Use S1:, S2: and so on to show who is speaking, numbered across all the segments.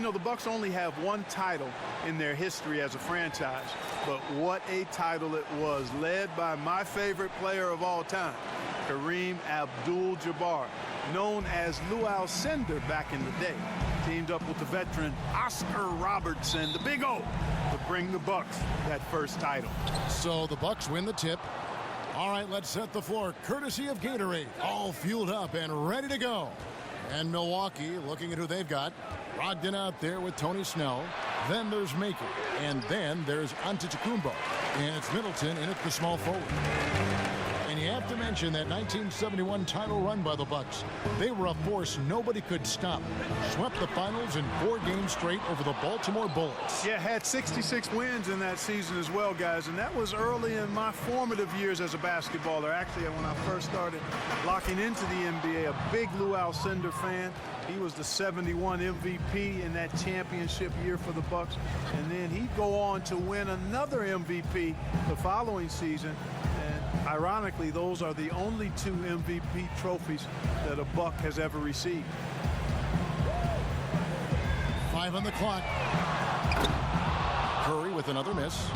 S1: know, the Bucks only have one title in their history as a franchise, but what a title it was, led by my favorite player of all time, Kareem Abdul-Jabbar, known as Lou Alcindor back in the day, teamed up with the veteran Oscar Robertson, the Big O, to bring the Bucks that first title.
S2: So the Bucks win the tip. All right, let's set the floor courtesy of Gatorade, all fueled up and ready to go. And Milwaukee looking at who they've got. Brogdon out there with Tony Snell. Then there's Maker. And then there's Antetokounmpo. And it's Middleton in at the small forward. And you have to mention that 1971 title run by the Bucks. They were a force nobody could stop. Swept the finals in 4 games straight over the Baltimore Bullets.
S1: Yeah, had 66 wins in that season as well, guys. And that was early in my formative years as a basketballer. Actually, when I first started locking into the NBA, a big Lou Alcindor fan. He was the 71 MVP in that championship year for the Bucks. And then he'd go on to win another MVP the following season. And ironically, those are the only 2 MVP trophies that a Buck has ever received.
S2: 5 on the clock. Curry with another miss.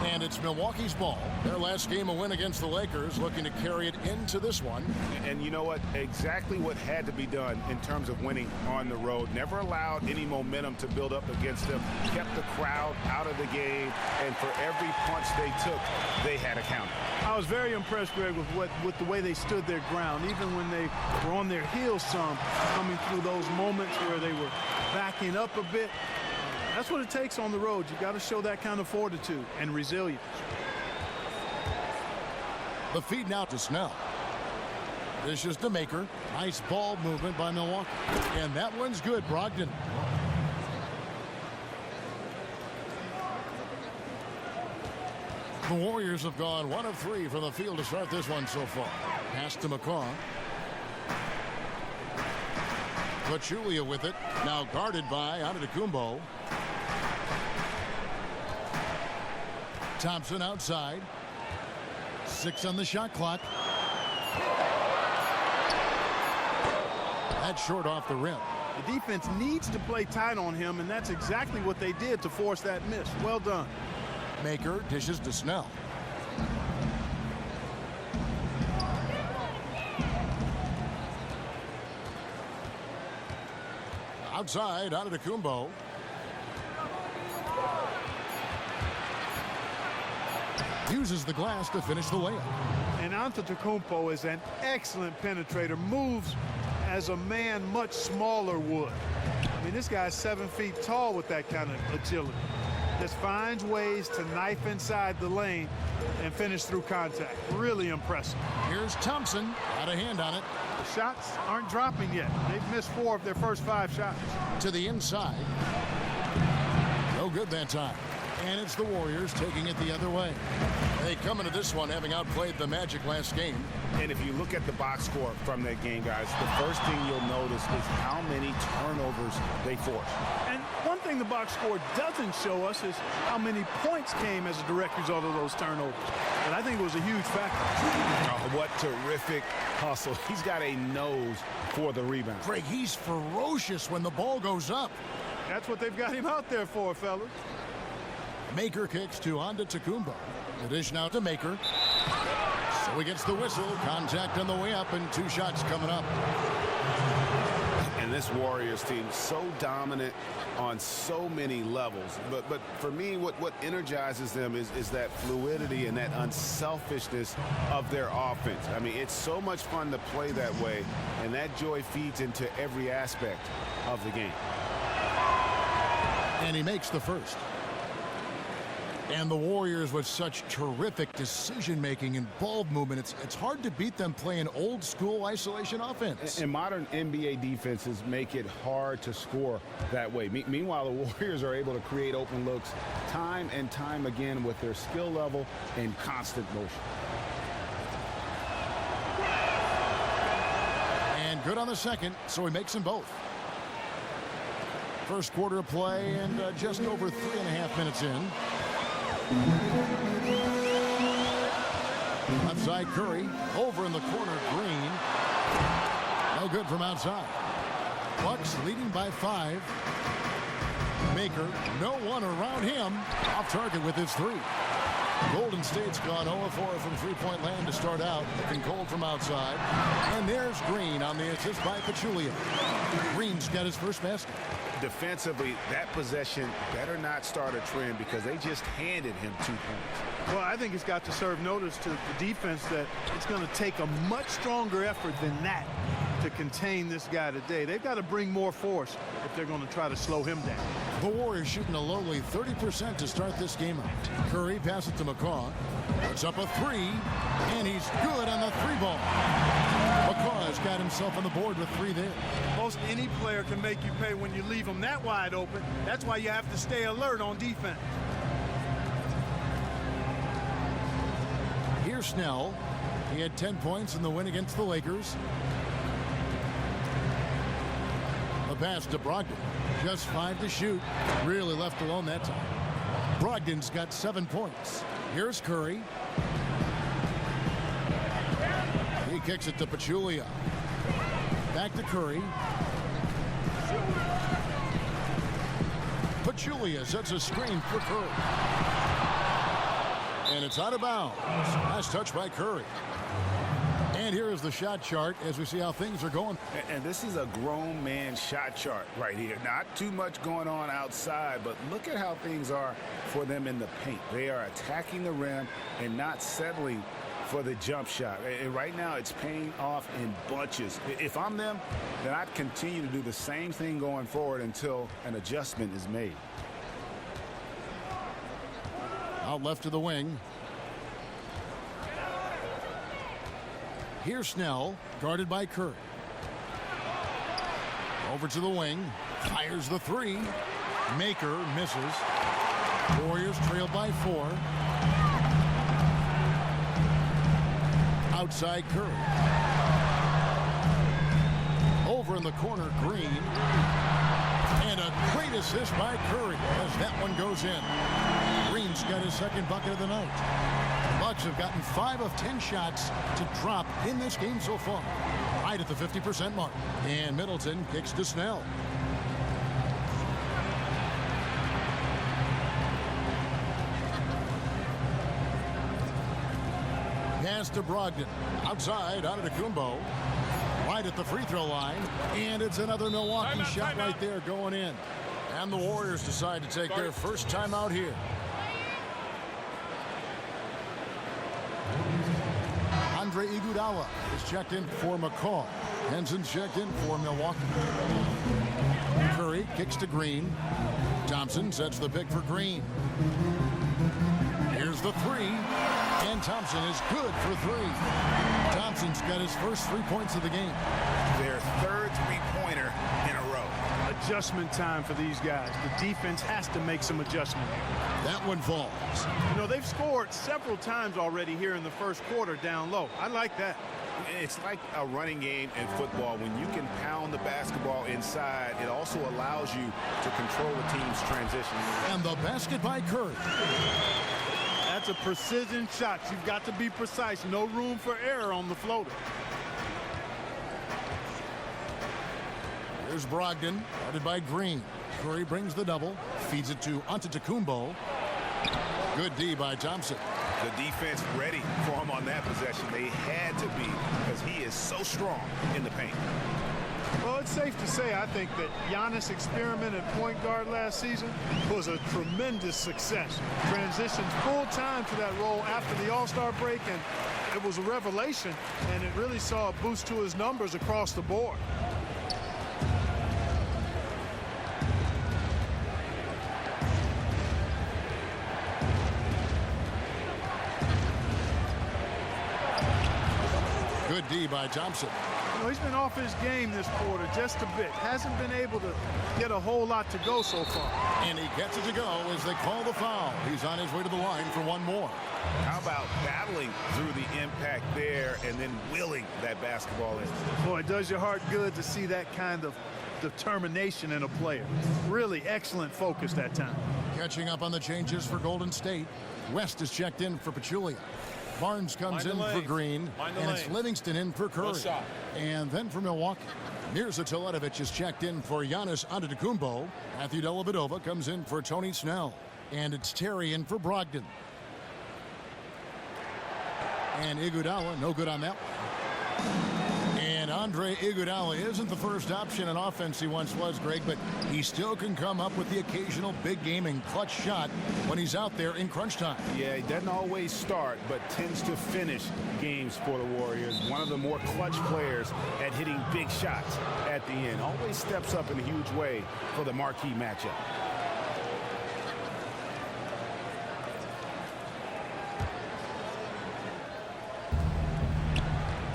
S2: And it's Milwaukee's ball. Their last game, a win against the Lakers, looking to carry it into this one.
S3: And you know what? Exactly what had to be done in terms of winning on the road. Never allowed any momentum to build up against them. Kept the crowd out of the game. And for every punch they took, they had a counter.
S1: I was very impressed, Greg, with the way they stood their ground, even when they were on their heels some, coming through those moments where they were backing up a bit. That's what it takes on the road. You got to show that kind of fortitude and resilience.
S2: The feed now to Snell. This is the Maker. Nice ball movement by Milwaukee. And that one's good, Brogdon. The Warriors have gone 1 of 3 from the field to start this one so far. Pass to McCaw. Pachulia with it. Now guarded by Antetokounmpo. Thompson outside. 6 on the shot clock. That's short off the rim.
S1: The defense needs to play tight on him, and that's exactly what they did to force that miss. Well done.
S2: Maker dishes to Snell. Outside, Antetokounmpo. Uses the glass to finish the layup.
S1: And Antetokounmpo is an excellent penetrator. Moves as a man much smaller would. I mean, this guy's 7 feet tall with that kind of agility. Just finds ways to knife inside the lane and finish through contact. Really impressive.
S2: Here's Thompson. Got a hand on it.
S1: The shots aren't dropping yet. They've missed 4 of their first 5 shots.
S2: To the inside. No good that time. And it's the Warriors taking it the other way. They come into this one having outplayed the Magic last game.
S3: And if you look at the box score from that game, guys, the first thing you'll notice is how many turnovers they forced.
S1: And one thing the box score doesn't show us is how many points came as a direct result of those turnovers. And I think it was a huge factor.
S3: Oh, what terrific hustle. He's got a nose for the rebound.
S2: Greg, he's ferocious when the ball goes up.
S1: That's what they've got him out there for, fellas.
S2: Maker kicks to Antetokounmpo. The dish now to Maker. So he gets the whistle. Contact on the way up and 2 shots coming up.
S3: And this Warriors team so dominant on so many levels. But for me, what energizes them is that fluidity and that unselfishness of their offense. I mean, it's so much fun to play that way, and that joy feeds into every aspect of the game.
S2: And he makes the first. And the Warriors with such terrific decision-making and ball movement. It's hard to beat them playing old-school isolation offense.
S3: And modern NBA defenses make it hard to score that way. Meanwhile, the Warriors are able to create open looks time and time again with their skill level and constant motion.
S2: And good on the second, so he makes them both. First quarter of play and just over 3.5 minutes in. Left side Curry. Over in the corner, Green. No good from outside. Bucks leading by 5. Maker, no one around him. Off target with his three. Golden State's gone 0-4 from three-point land to start out. Looking cold from outside. And there's Green on the assist by Pachulia. Green's got his first basket.
S3: Defensively, that possession better not start a trend because they just handed him 2 points.
S1: Well, I think it's got to serve notice to the defense that it's going to take a much stronger effort than that to contain this guy today. They've got to bring more force if they're going to try to slow him down.
S2: The Warriors shooting a lowly 30% to start this game out. Curry passes to McCaw. Puts up a three, and he's good on the three ball. McCaw has got himself on the board with three there.
S1: Most any player can make you pay when you leave them that wide open. That's why you have to stay alert on defense.
S2: Here's Snell. He had 10 points in the win against the Lakers. The pass to Brogdon. Just 5 to shoot. Really left alone that time. Brogdon's got 7 points. Here's Curry. He kicks it to Pachulia. Back to Curry. Pachulia sets a screen for Curry. And it's out of bounds. Nice touch by Curry. And here is the shot chart as we see how things are going.
S3: And this is a grown man shot chart right here. Not too much going on outside, but look at how things are for them in the paint. They are attacking the rim and not settling for the jump shot. And right now it's paying off in bunches. If I'm them, then I'd continue to do the same thing going forward until an adjustment is made.
S2: Out left to the wing. Here's Snell, guarded by Curry. Over to the wing. Fires the three. Maker misses. Warriors trail by 4. Outside Curry. Over in the corner, Green. And a great assist by Curry as that one goes in. Green's got his second bucket of the night. Bucks have gotten 5 of 10 shots to drop in this game so far. Right at the 50% mark. And Middleton kicks to Snell. Pass to Brogdon. Outside, out of Kumbo. Right at the free throw line. And it's another Milwaukee shot right there going in. And the Warriors decide to take their first time out here. Andre Iguodala is checked in for McCaw. Henson's checked in for Milwaukee. Curry kicks to Green. Thompson sets the pick for Green. Here's the three. And Thompson is good for 3. Thompson's got his first 3 points of the game.
S3: Their third three-pointer in a row.
S1: Adjustment time for these guys. The defense has to make some adjustment.
S2: That one falls.
S1: You know, they've scored several times already here in the first quarter down low. I like that.
S3: It's like a running game in football. When you can pound the basketball inside, it also allows you to control the team's transition.
S2: And the basket by Curry.
S1: That's a precision shot. You've got to be precise. No room for error on the floater.
S2: Here's Brogdon, guarded by Green. Curry brings the double, feeds it to Antetokounmpo. Good D by Thompson.
S3: The defense ready for him on that possession. They had to be because he is so strong in the paint.
S1: Well, it's safe to say, I think, that Giannis' experiment at point guard last season was a tremendous success. Transitioned full time to that role after the All-Star break, and it was a revelation, and it really saw a boost to his numbers across the board.
S2: Good D by Thompson.
S1: You know, he's been off his game this quarter just a bit. Hasn't been able to get a whole lot to go so far.
S2: And he gets it to go as they call the foul. He's on his way to the line for one more.
S3: How about battling through the impact there and then willing that basketball in?
S1: Boy, it does your heart good to see that kind of determination in a player. Really excellent focus that time.
S2: Catching up on the changes for Golden State. West is checked in for Pachulia. Barnes comes in for Green, and it's Livingston in for Curry. And then for Milwaukee, Mirza Teletovic is checked in for Giannis Antetokounmpo. Matthew Dellavedova comes in for Tony Snell. And it's Terry in for Brogdon. And Iguodala, no good on that one. And Andre Iguodala isn't the first option in offense he once was, Greg, but he still can come up with the occasional big game and clutch shot when he's out there in crunch time.
S3: Yeah, he doesn't always start, but tends to finish games for the Warriors. One of the more clutch players at hitting big shots at the end. Always steps up in a huge way for the marquee matchup.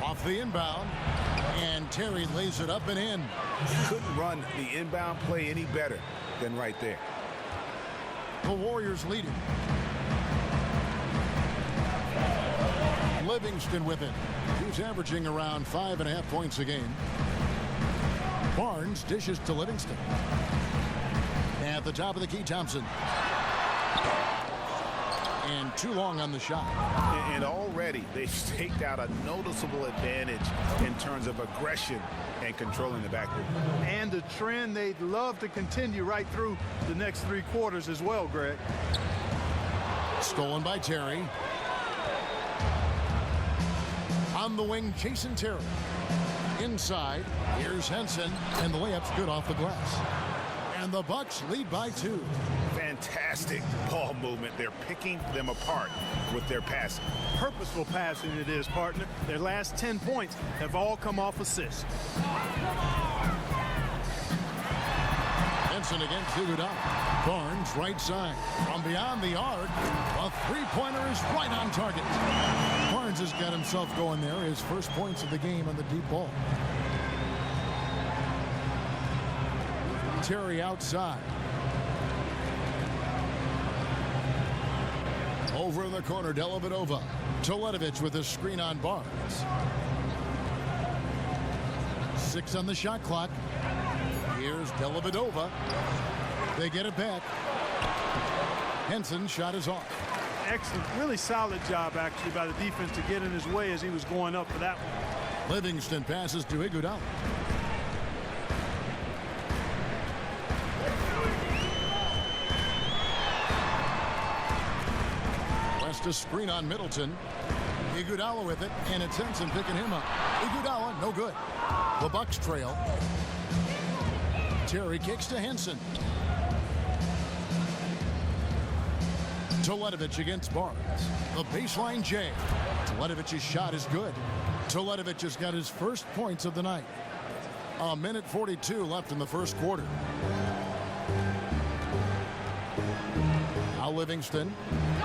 S2: Off the inbound, and Terry lays it up and in.
S3: Couldn't run the inbound play any better than right there.
S2: The Warriors lead it. Livingston with it. He's averaging around 5.5 points a game. Barnes dishes to Livingston. At the top of the key, Thompson. And too long on the shot.
S3: And already they've staked out a noticeable advantage in terms of aggression and controlling the backcourt.
S1: And a trend they'd love to continue right through the next 3 quarters as well, Greg.
S2: Stolen by Terry. On the wing, Jason Terry. Inside, here's Henson, and the layup's good off the glass. And the Bucks lead by 2.
S3: Fantastic ball movement. They're picking them apart with their passing.
S1: Purposeful passing it is, partner. Their last 10 points have all come off assists.
S2: Henson against Iguodala. Barnes right side. From beyond the arc, a three-pointer is right on target. Barnes has got himself going there. His first points of the game on the deep ball. Terry outside. Over in the corner, Dellavedova. Teletovic with a screen on Barnes. 6 on the shot clock. Here's Dellavedova. They get it back. Henson's shot is off.
S1: Excellent, really solid job actually by the defense to get in his way as he was going up for that one.
S2: Livingston passes to Iguodala. West a screen on Middleton. Iguodala with it, and it's Henson picking him up. Iguodala, no good. The Bucks trail. Terry kicks to Henson. Teletovic against Barnes. The baseline J. Teletovic's shot is good. Teletovic has got his first points of the night. A minute 42 left in the first quarter. Now Livingston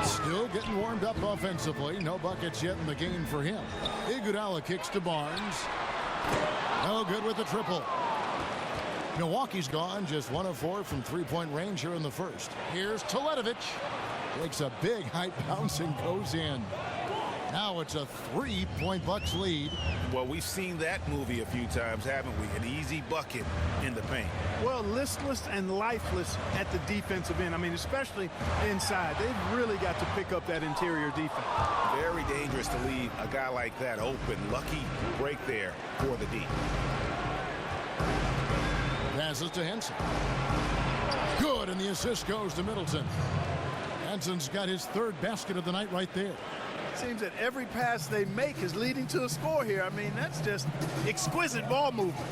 S2: still getting warmed up offensively. No buckets yet in the game for him. Iguodala kicks to Barnes. No good with the triple. Milwaukee's gone just 1 of 4 from three-point range here in the first. Here's Teletovic. Takes a big high bounce and goes in. Now it's a 3-point Bucks lead.
S3: Well, we've seen that movie a few times, haven't we? An easy bucket in the paint.
S1: Well, listless and lifeless at the defensive end. I mean, especially inside. They've really got to pick up that interior defense.
S3: Very dangerous to leave a guy like that open. Lucky break there for the D.
S2: Passes to Henson. Good, and the assist goes to Middleton. Henson's got his third basket of the night right there.
S1: Seems that every pass they make is leading to a score here. I mean, that's just exquisite ball movement.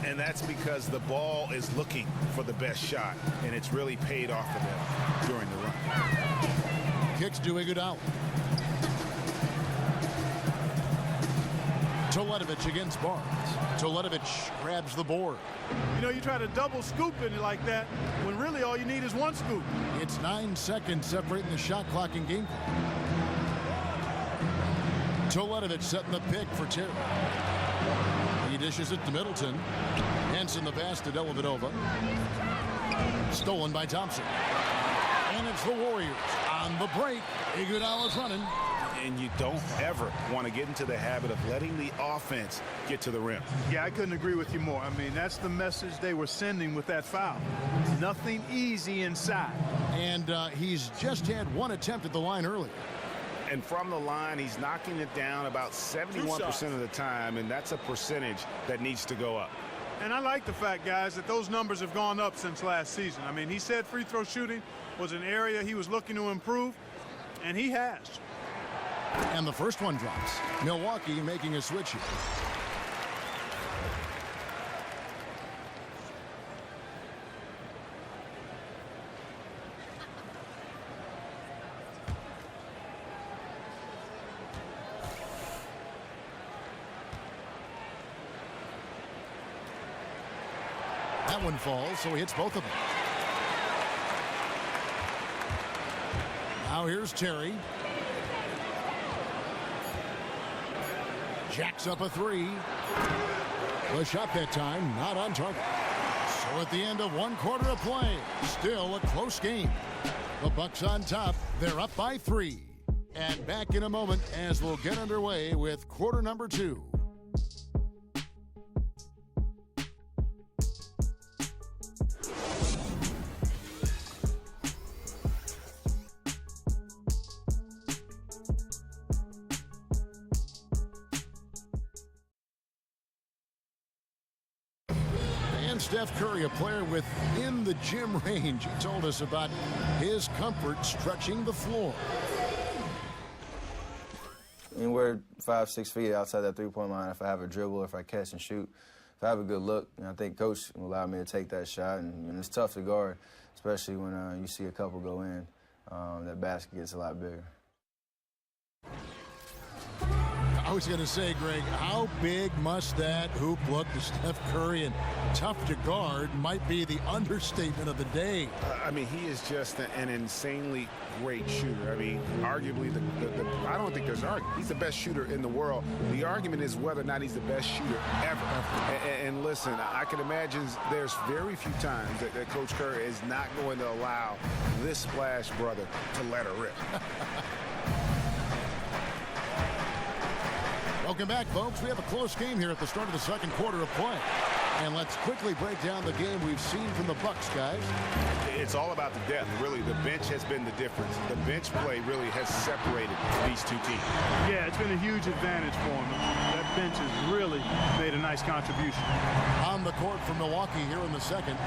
S3: And that's because the ball is looking for the best shot, and it's really paid off for them during the run.
S2: Kicks to Iguodala. Teletovic against Barnes. Teletovic grabs the board.
S1: You know, you try to double scoop in it like that when really all you need is one scoop.
S2: It's 9 seconds separating the shot clock and game clock. Teletovic setting the pick for Terry. He dishes it to Middleton. Henson the pass to Dellavedova. Stolen by Thompson. And it's the Warriors on the break. Iguodala's running.
S3: And you don't ever want to get into the habit of letting the offense get to the rim.
S1: Yeah, I couldn't agree with you more. I mean, that's the message they were sending with that foul. Nothing easy inside.
S2: And he's just had one attempt at the line earlier.
S3: And from the line, he's knocking it down about 71% of the time, and that's a percentage that needs to go up.
S1: And I like the fact, guys, that those numbers have gone up since last season. I mean, he said free throw shooting was an area he was looking to improve, and he has.
S2: And the first one drops. Milwaukee making a switch here. That one falls, so he hits both of them. Now here's Terry. Jacks up a three. The shot that time not on target. So at the end of one quarter of play, still a close game. The Bucks on top. They're up by 3. And back in a moment as we'll get underway with quarter number 2. Steph Curry, a player within the gym range, he told us about his comfort stretching the floor.
S4: Anywhere 5-6 feet outside that three-point line, if I have a dribble, if I catch and shoot, if I have a good look, I think Coach will allow me to take that shot. And it's tough to guard, especially when you see a couple go in. That basket gets a lot bigger.
S2: I was going to say, Greg, how big must that hoop look to Steph Curry? And tough to guard might be the understatement of the day.
S3: I mean, he is just an insanely great shooter. I mean, arguably, I don't think there's an argument. He's the best shooter in the world. The argument is whether or not he's the best shooter ever. And listen, I can imagine there's very few times that Coach Curry is not going to allow this splash brother to let her rip.
S2: Welcome back, folks. We have a close game here at the start of the second quarter of play. And let's quickly break down the game we've seen from the Bucks, guys.
S3: It's all about the depth, really. The bench has been the difference. The bench play really has separated these two teams.
S1: Yeah, it's been a huge advantage for them. That bench has really made a nice contribution.
S2: On the court for Milwaukee here in the second,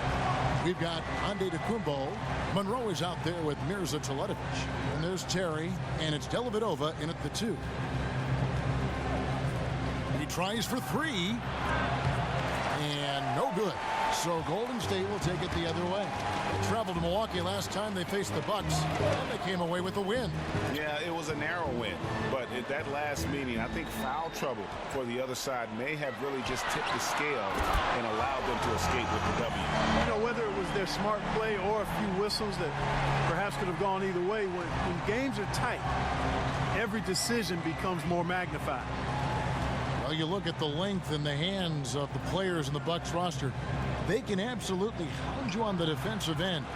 S2: we've got Antetokounmpo. Monroe is out there with Mirza Teletovic. And there's Terry, and it's Dellavedova in at the 2. He tries for 3, and no good. So Golden State will take it the other way. They traveled to Milwaukee last time they faced the Bucks, and they came away with a win.
S3: Yeah, it was a narrow win, but at that last meeting, I think foul trouble for the other side may have really just tipped the scale and allowed them to escape with the W.
S1: You know, whether it was their smart play or a few whistles that perhaps could have gone either way, when games are tight, every decision becomes more magnified.
S2: Well, you look at the length in the hands of the players in the Bucks roster. They can absolutely hound you on the defensive end,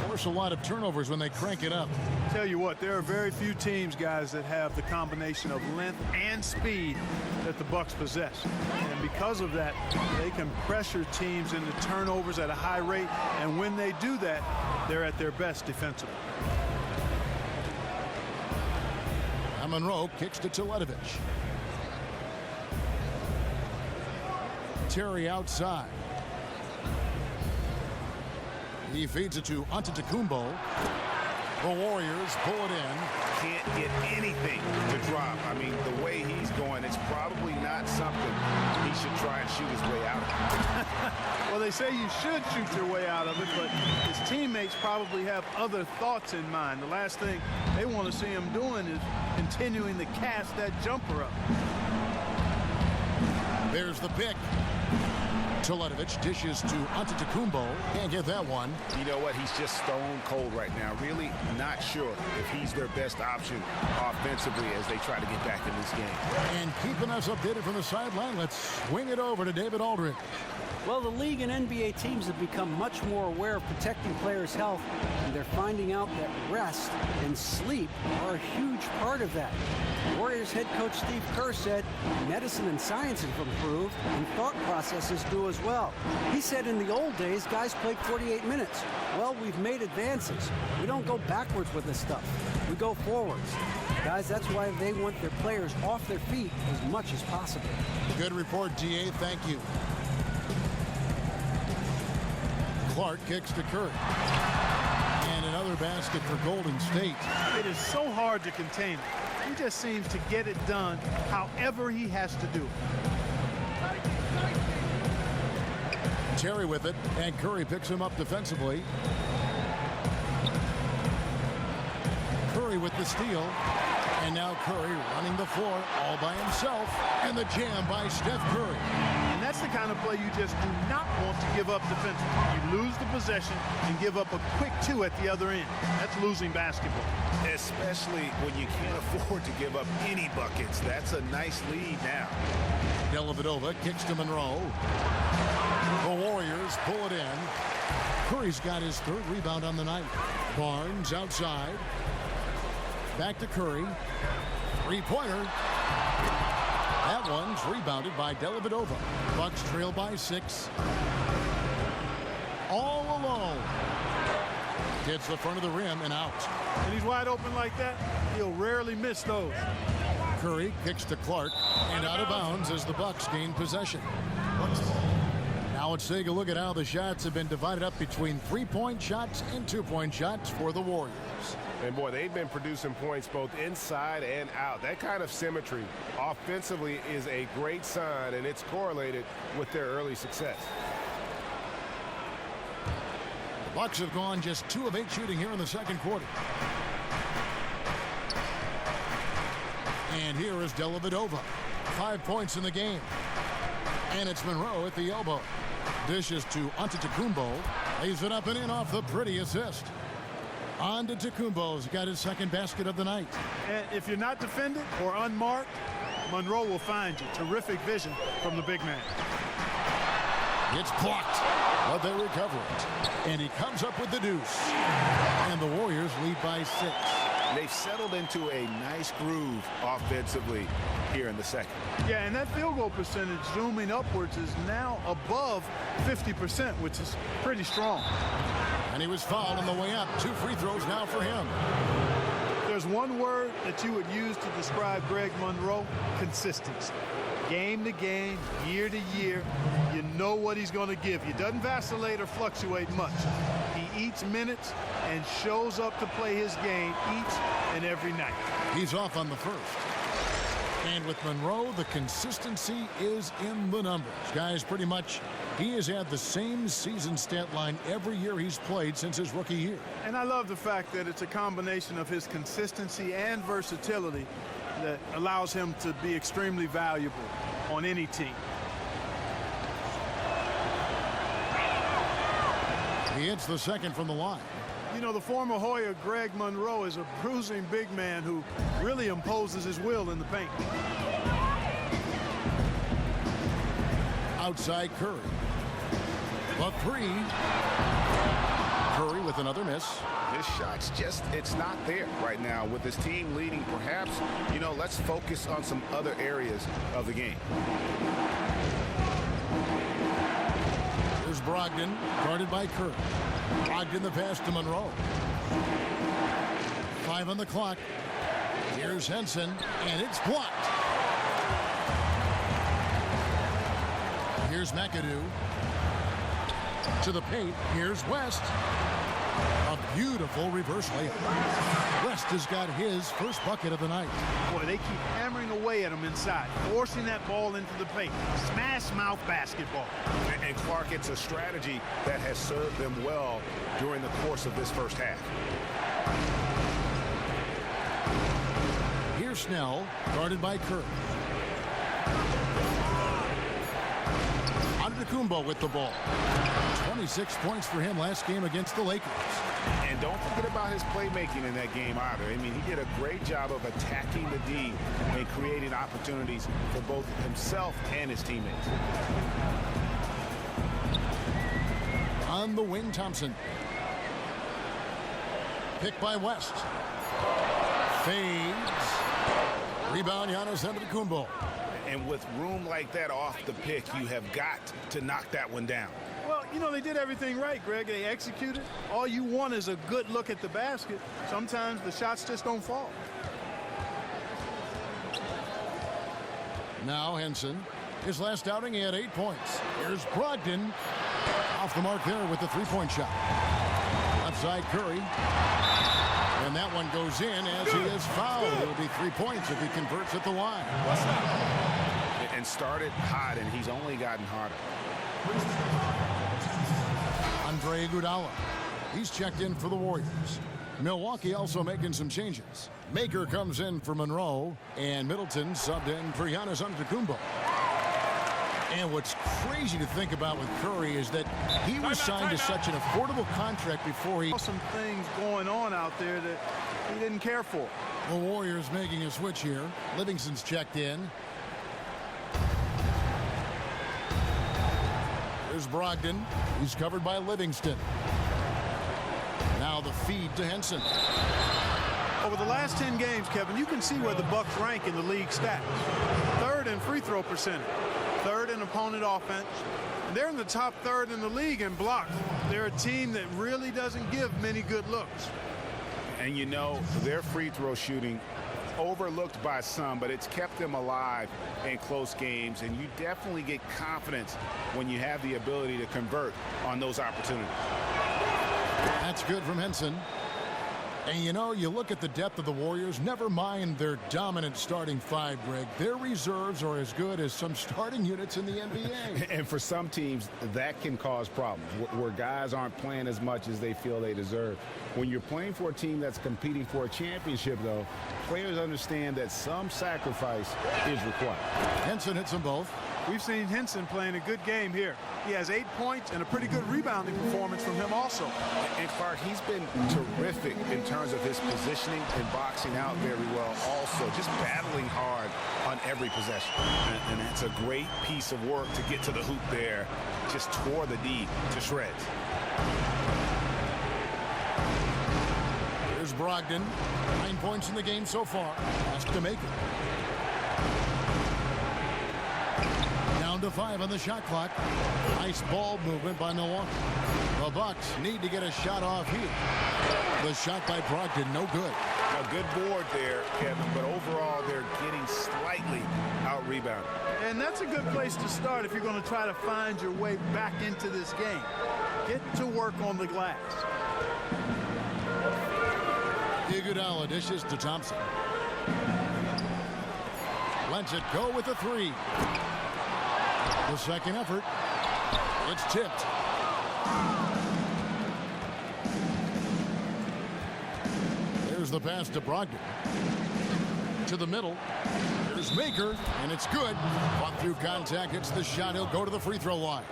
S2: force a lot of turnovers when they crank it up.
S1: Tell you what, there are very few teams, guys, that have the combination of length and speed that the Bucks possess. And because of that, they can pressure teams into turnovers at a high rate. And when they do that, they're at their best defensively.
S2: Monroe kicks to Teletovic. Terry outside. He feeds it to Antetokounmpo. The Warriors pull it in.
S3: Can't get anything to drop. I mean, the way he's going, it's probably not something he should try and shoot his way out of.
S1: Well, they say you should shoot your way out of it, but his teammates probably have other thoughts in mind. The last thing they want to see him doing is continuing to cast that jumper up.
S2: There's the pick. Teletovic dishes to Antetokounmpo. Can't get that one.
S3: You know what? He's just stone cold right now. Really not sure if he's their best option offensively as they try to get back in this game.
S2: And keeping us updated from the sideline, let's swing it over to David Aldridge.
S5: Well, the league and NBA teams have become much more aware of protecting players' health, and they're finding out that rest and sleep are a huge part of that. Warriors head coach Steve Kerr said medicine and science have improved, and thought processes do as well. He said in the old days, guys played 48 minutes. Well, we've made advances. We don't go backwards with this stuff. We go forwards. Guys, that's why they want their players off their feet as much as possible.
S2: Good report, DA. Thank you. Clark kicks to Curry. And another basket for Golden State.
S1: It is so hard to contain him. He just seems to get it done however he has to do it.
S2: Terry with it, and Curry picks him up defensively. Curry with the steal. And now Curry running the floor all by himself. And the jam by Steph Curry.
S1: And that's the kind of play you just do not want to give up defensively. You lose the possession and give up a quick two at the other end. That's losing basketball.
S3: Especially when you can't afford to give up any buckets. That's a nice lead now.
S2: Dellavedova kicks to Monroe. The Warriors pull it in. Curry's got his third rebound on the night. Barnes outside. Back to Curry. Three-pointer. That one's rebounded by Dellavedova. Bucks trail by 6. All alone. Hits the front of the rim and out.
S1: And he's wide open like that, he'll rarely miss those.
S2: Curry kicks to Clark and out of bounds as the Bucks gain possession. Now let's take a look at how the shots have been divided up between 3-point shots and 2-point shots for the Warriors.
S3: And boy, they've been producing points both inside and out. That kind of symmetry offensively is a great sign, and it's correlated with their early success.
S2: The Bucks have gone just 2 of 8 shooting here in the second quarter. And here is Dellavedova. 5 points in the game. And it's Monroe at the elbow. Dishes to Antetokounmpo. Lays it up and in off the pretty assist. Antetokounmpo's got his second basket of the night.
S1: And if you're not defended or unmarked, Monroe will find you. Terrific vision from the big man.
S2: It's blocked, but they recover it. And he comes up with the deuce. And the Warriors lead by 6.
S3: They've settled into a nice groove offensively here in the second.
S1: Yeah, and that field goal percentage zooming upwards is now above 50%, which is pretty strong.
S2: And he was fouled on the way up. 2 free throws now for him.
S1: There's one word that you would use to describe Greg Monroe: consistency. Game to game, year to year, you know what he's going to give you. Doesn't vacillate or fluctuate much. He eats minutes and shows up to play his game each and every night.
S2: He's off on the first. And with Monroe, the consistency is in the numbers. Guys, pretty much, he has had the same season stat line every year he's played since his rookie year.
S1: And I love the fact that it's a combination of his consistency and versatility that allows him to be extremely valuable on any team.
S2: He hits the second from the line.
S1: You know, the former Hoya Greg Monroe is a bruising big man who really imposes his will in the paint.
S2: Outside Curry. The 3. Curry with another miss.
S3: His shot's just, it's not there right now. With his team leading, perhaps, you know, let's focus on some other areas of the game.
S2: Here's Brogdon, guarded by Curry. Brogdon the pass to Monroe. 5 on the clock. Here's Henson, and it's blocked. Here's McAdoo. To the paint. Here's West. A beautiful reverse layup. West has got his first bucket of the night.
S1: Boy, they keep hammering away at him inside, forcing that ball into the paint. Smash mouth basketball.
S3: And Clark, it's a strategy that has served them well during the course of this first half.
S2: Here's Snell, guarded by Curry. Antetokounmpo with the ball. 26 points for him last game against the Lakers.
S3: And don't forget about his playmaking in that game either. I mean, he did a great job of attacking the D and creating opportunities for both himself and his teammates.
S2: On the wing, Thompson. Picked by West. Fades. Rebound, Giannis Antetokounmpo.
S3: And with room like that off the pick, you have got to knock that one down.
S1: Well, you know, they did everything right, Greg. They executed. All you want is a good look at the basket. Sometimes the shots just don't fall.
S2: Now Henson. His last outing, he had 8 points. Here's Brogdon. A off the mark there with the three-point shot. Left side, Curry. And that one goes in as he is fouled. It'll be 3 points if he converts at the line.
S3: And started hot, and he's only gotten hotter.
S2: Andre Iguodala. He's checked in for the Warriors. Milwaukee also making some changes. Maker comes in for Monroe, and Middleton subbed in for Giannis Antetokounmpo. And what's crazy to think about with Curry is that he was signed to such an affordable contract before he...
S1: Some things going on out there that he didn't care for.
S2: The Warriors making a switch here. Livingston's checked in. There's Brogdon. He's covered by Livingston. Now the feed to Henson.
S1: Over the last 10 games, Kevin, you can see where the Bucks rank in the league stats. Third in free throw percentage. Third in opponent offense. And they're in the top third in the league in blocks. They're a team that really doesn't give many good looks.
S3: And you know, their free throw shooting overlooked by some, but it's kept them alive in close games, and you definitely get confidence when you have the ability to convert on those opportunities.
S2: That's good from Henson. And you know, you look at the depth of the Warriors, never mind their dominant starting five, Greg. Their reserves are as good as some starting units in the NBA.
S3: And for some teams, that can cause problems, where guys aren't playing as much as they feel they deserve. When you're playing for a team that's competing for a championship, though, players understand that some sacrifice is required.
S2: Henson hits them both.
S1: We've seen Henson playing a good game here. He has 8 points and a pretty good rebounding performance from him also.
S3: And Clark, he's been terrific in terms of his positioning and boxing out very well also, just battling hard on every possession. And that's a great piece of work to get to the hoop there. Just tore the D to shreds.
S2: Here's Brogdon. 9 points in the game so far. Has to make it. Down to 5 on the shot clock. Nice ball movement by Milwaukee. The Bucks need to get a shot off here. The shot by Brogdon, no good.
S3: A good board there, Kevin, but overall they're getting slightly out-rebounded.
S1: And that's a good place to start if you're going to try to find your way back into this game. Get to work on the glass.
S2: Iguodala dishes to Thompson. Lets it go with a three. The second effort. It's tipped. There's the pass to Brogdon. To the middle. There's Maker, and it's good. Fought through contact, hits the shot. He'll go to the free throw line.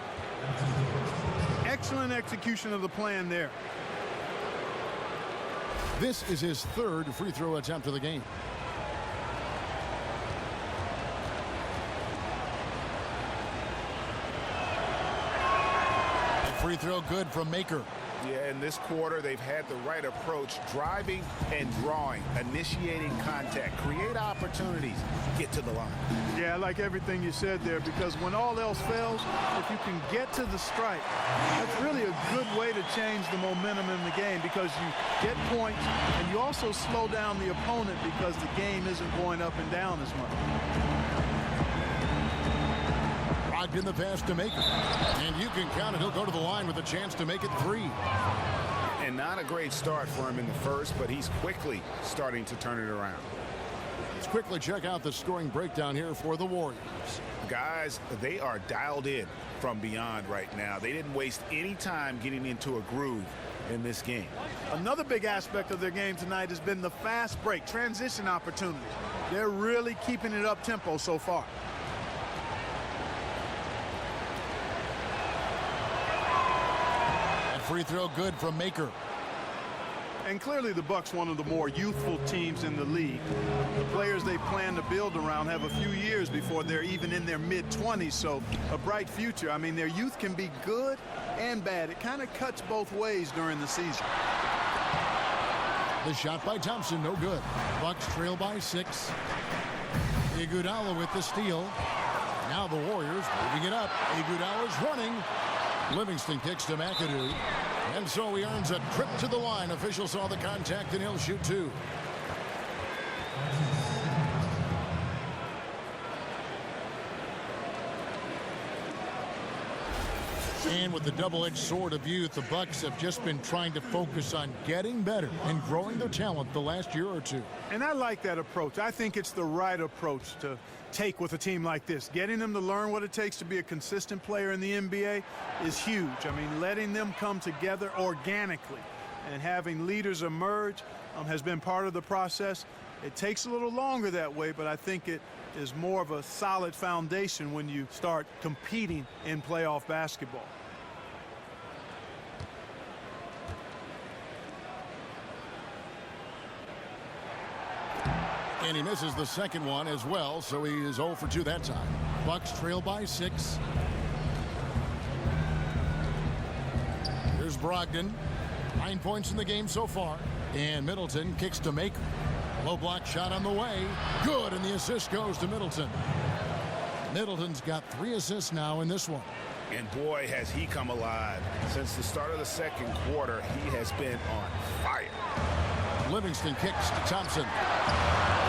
S1: Excellent execution of the plan there.
S2: This is his third free throw attempt of the game. Free throw good from Maker.
S3: Yeah, in this quarter, they've had the right approach, driving and drawing, initiating contact, create opportunities, get to the line.
S1: Yeah, I like everything you said there, because when all else fails, if you can get to the stripe, that's really a good way to change the momentum in the game, because you get points and you also slow down the opponent because the game isn't going up and down as much.
S2: In the pass to Maker. And you can count it. He'll go to the line with a chance to make it 3.
S3: And not a great start for him in the first, but he's quickly starting to turn it around.
S2: Let's quickly check out the scoring breakdown here for the Warriors.
S3: Guys, they are dialed in from beyond right now. They didn't waste any time getting into a groove in this game.
S1: Another big aspect of their game tonight has been the fast break, transition opportunities. They're really keeping it up tempo so far.
S2: Free throw good from Maker.
S1: And clearly the Bucks, one of the more youthful teams in the league. The players they plan to build around have a few years before they're even in their mid-20s, so a bright future. I mean, their youth can be good and bad. It kind of cuts both ways during the season.
S2: The shot by Thompson, no good. Bucks trail by 6. Iguodala with the steal. Now the Warriors moving it up. Iguodala's running. Livingston kicks to McAdoo. And so he earns a trip to the line. Official saw the contact, and he'll shoot 2. And with the double-edged sword of youth, the Bucks have just been trying to focus on getting better and growing their talent the last year or two.
S1: And I like that approach. I think it's the right approach to take with a team like this. Getting them to learn what it takes to be a consistent player in the NBA is huge. I mean, letting them come together organically and having leaders emerge has been part of the process. It takes a little longer that way, but I think it is more of a solid foundation when you start competing in playoff basketball.
S2: And he misses the second one as well, so he is 0 for 2 that time. Bucks trail by 6. Here's Brogdon. 9 points in the game so far. And Middleton kicks to Maker. Low block shot on the way. Good, and the assist goes to Middleton. Middleton's got 3 assists now in this one.
S3: And boy, has he come alive. Since the start of the second quarter, he has been on fire.
S2: Livingston kicks to Thompson.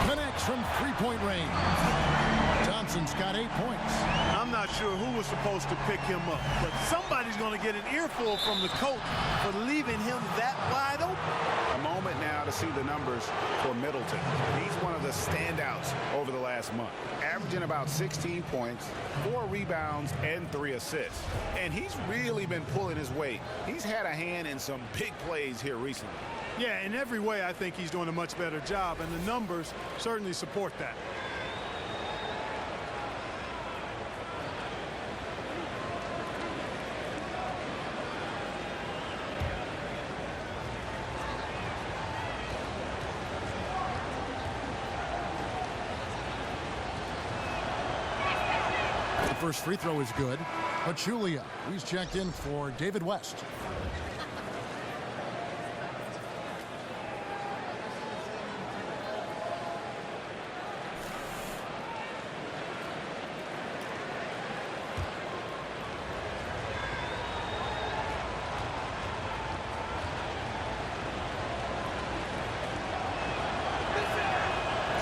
S2: Connects from three-point range. Thompson's got 8 points.
S1: I'm not sure who was supposed to pick him up, but somebody's going to get an earful from the coach for leaving him that wide open.
S3: A moment now to see the numbers for Middleton. He's one of the standouts over the last month, averaging about 16 points, 4 rebounds, and 3 assists. And he's really been pulling his weight. He's had a hand in some big plays here recently.
S1: Yeah, in every way, I think he's doing a much better job, and the numbers certainly support that.
S2: The first free throw is good. Pachulia, he's checked in for David West.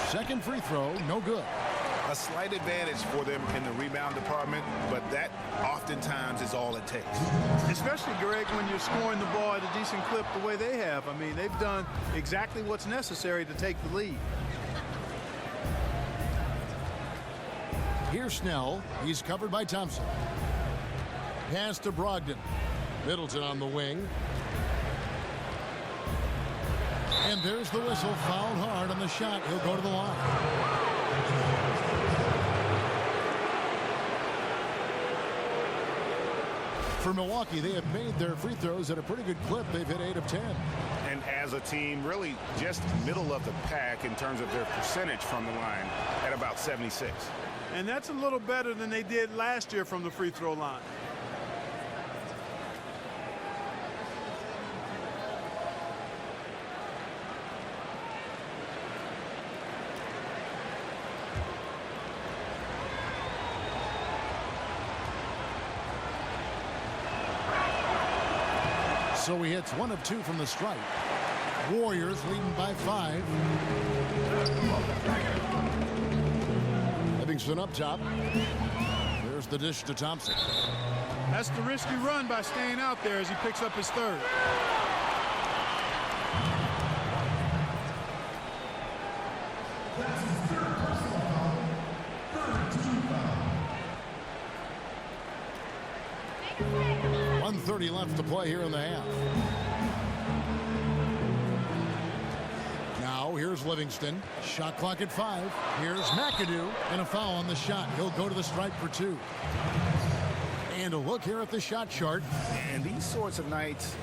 S2: Second free throw, no good.
S3: A slight advantage for them in the rebound department, but that oftentimes is all it takes.
S1: Especially, Greg, when you're scoring the ball at a decent clip the way they have. I mean, they've done exactly what's necessary to take the lead.
S2: Here's Snell. He's covered by Thompson. Pass to Brogdon. Middleton on the wing. And there's the whistle. Fouled hard on the shot. He'll go to the line. For Milwaukee, they have made their free throws at a pretty good clip. They've hit 8 of 10.
S3: And as a team, really just middle of the pack in terms of their percentage from the line at about 76.
S1: And that's a little better than they did last year from the free throw line.
S2: So he hits 1 of 2 from the stripe. Warriors leading by 5. Livingston up top. There's the dish to Thompson.
S1: That's the risky run by staying out there as he picks up his third. .130 left to play here in the half.
S2: Now here's Livingston. Shot clock at 5. Here's McAdoo, and a foul on the shot. He'll go to the stripe for 2. And a look here at the shot chart.
S3: And these sorts of nights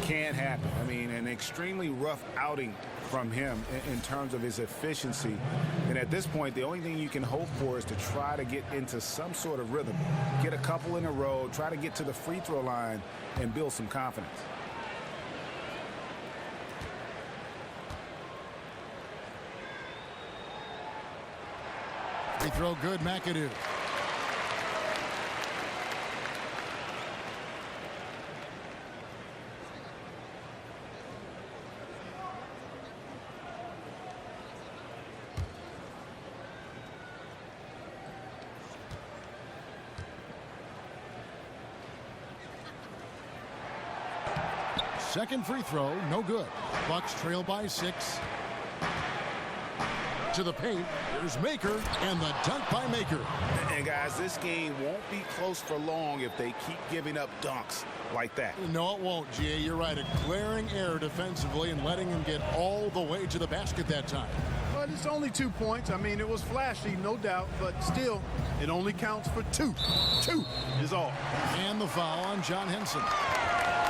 S3: can happen. I mean, an extremely rough outing from him in terms of his efficiency. And at this point, the only thing you can hope for is to try to get into some sort of rhythm. Get a couple in a row, try to get to the free throw line, and build some confidence.
S2: Free throw good, McAdoo. Second free throw, no good. Bucks trail by 6. To the paint, here's Maker, and the dunk by Maker.
S3: And guys, this game won't be close for long if they keep giving up dunks like that.
S2: No, it won't, G.A. You're right. A glaring error defensively and letting him get all the way to the basket that time.
S1: But it's only 2 points. I mean, it was flashy, no doubt, but still, it only counts for 2. 2 is all.
S2: And the foul on John Henson.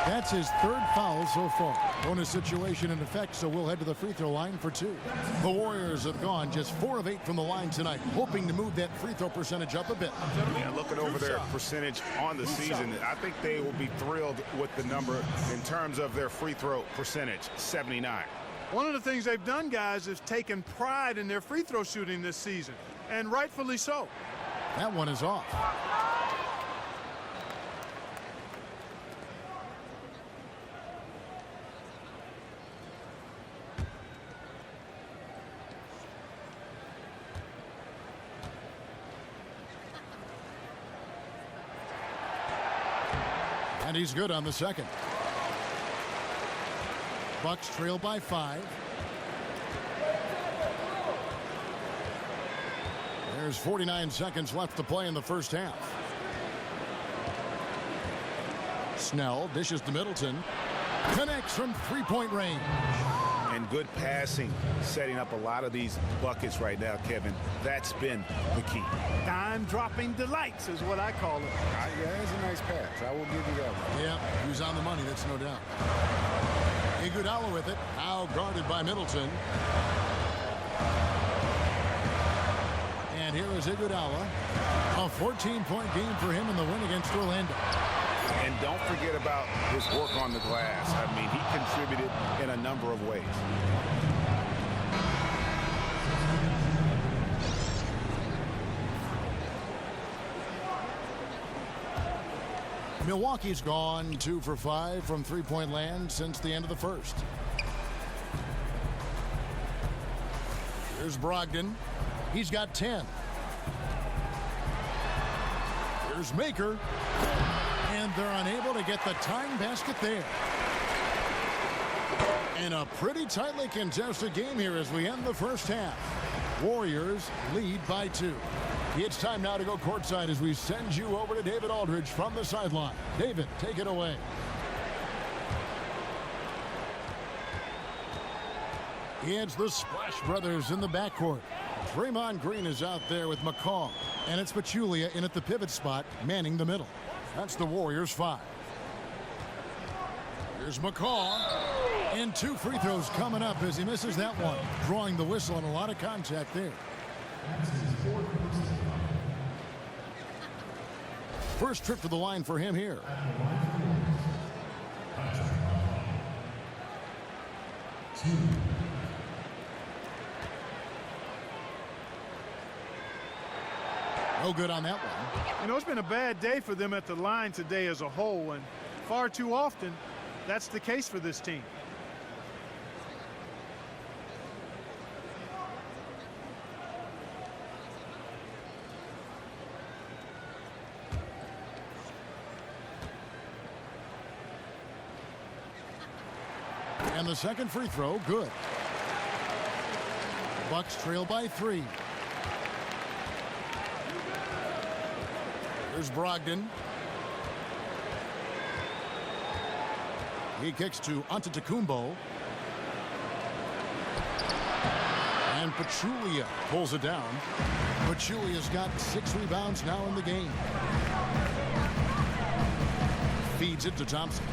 S2: That's his 3rd foul so far. Bonus situation in effect, so we'll head to the free throw line for 2. The Warriors have gone just 4 of 8 from the line tonight, hoping to move that free throw percentage up a bit.
S3: Yeah, looking over their percentage on the season, I think they will be thrilled with the number in terms of their free throw percentage, 79.
S1: One of the things they've done, guys, is taken pride in their free throw shooting this season, and rightfully so.
S2: That one is off. And he's good on the second. Bucks trail by 5. There's 49 seconds left to play in the first half. Snell dishes to Middleton. Connects from three-point range.
S3: And good passing, setting up a lot of these buckets right now, Kevin. That's been the key.
S1: Time-dropping delights is what I call it.
S6: Yeah, that's a nice pass. I will give you that one.
S2: Yeah, he was on the money, that's no doubt. Iguodala with it, now guarded by Middleton. And here is Iguodala. A 14-point game for him in the win against Orlando.
S3: And don't forget about his work on the glass. I mean, he contributed in a number of ways.
S2: Milwaukee's gone 2 for 5 from three-point land since the end of the first. Here's Brogdon. He's got 10. Here's Maker. And they're unable to get the tying basket there. And a pretty tightly contested game here as we end the first half. Warriors lead by 2. It's time now to go courtside as we send you over to David Aldridge from the sideline. David, take it away. It's the Splash Brothers in the backcourt. Draymond Green is out there with McCaw. And it's Pachulia in at the pivot spot, manning the middle. That's the Warriors 5. Here's McCaw. And 2 free throws coming up as he misses that one. Drawing the whistle and a lot of contact there. First trip to the line for him here. No good on that one.
S1: You know, it's been a bad day for them at the line today as a whole, and far too often that's the case for this team.
S2: And the second free throw, good. Bucks trail by 3. Here's Brogdon. He kicks to Antetokounmpo. And Pachulia pulls it down. Pachulia's got 6 rebounds now in the game. Feeds it to Thompson.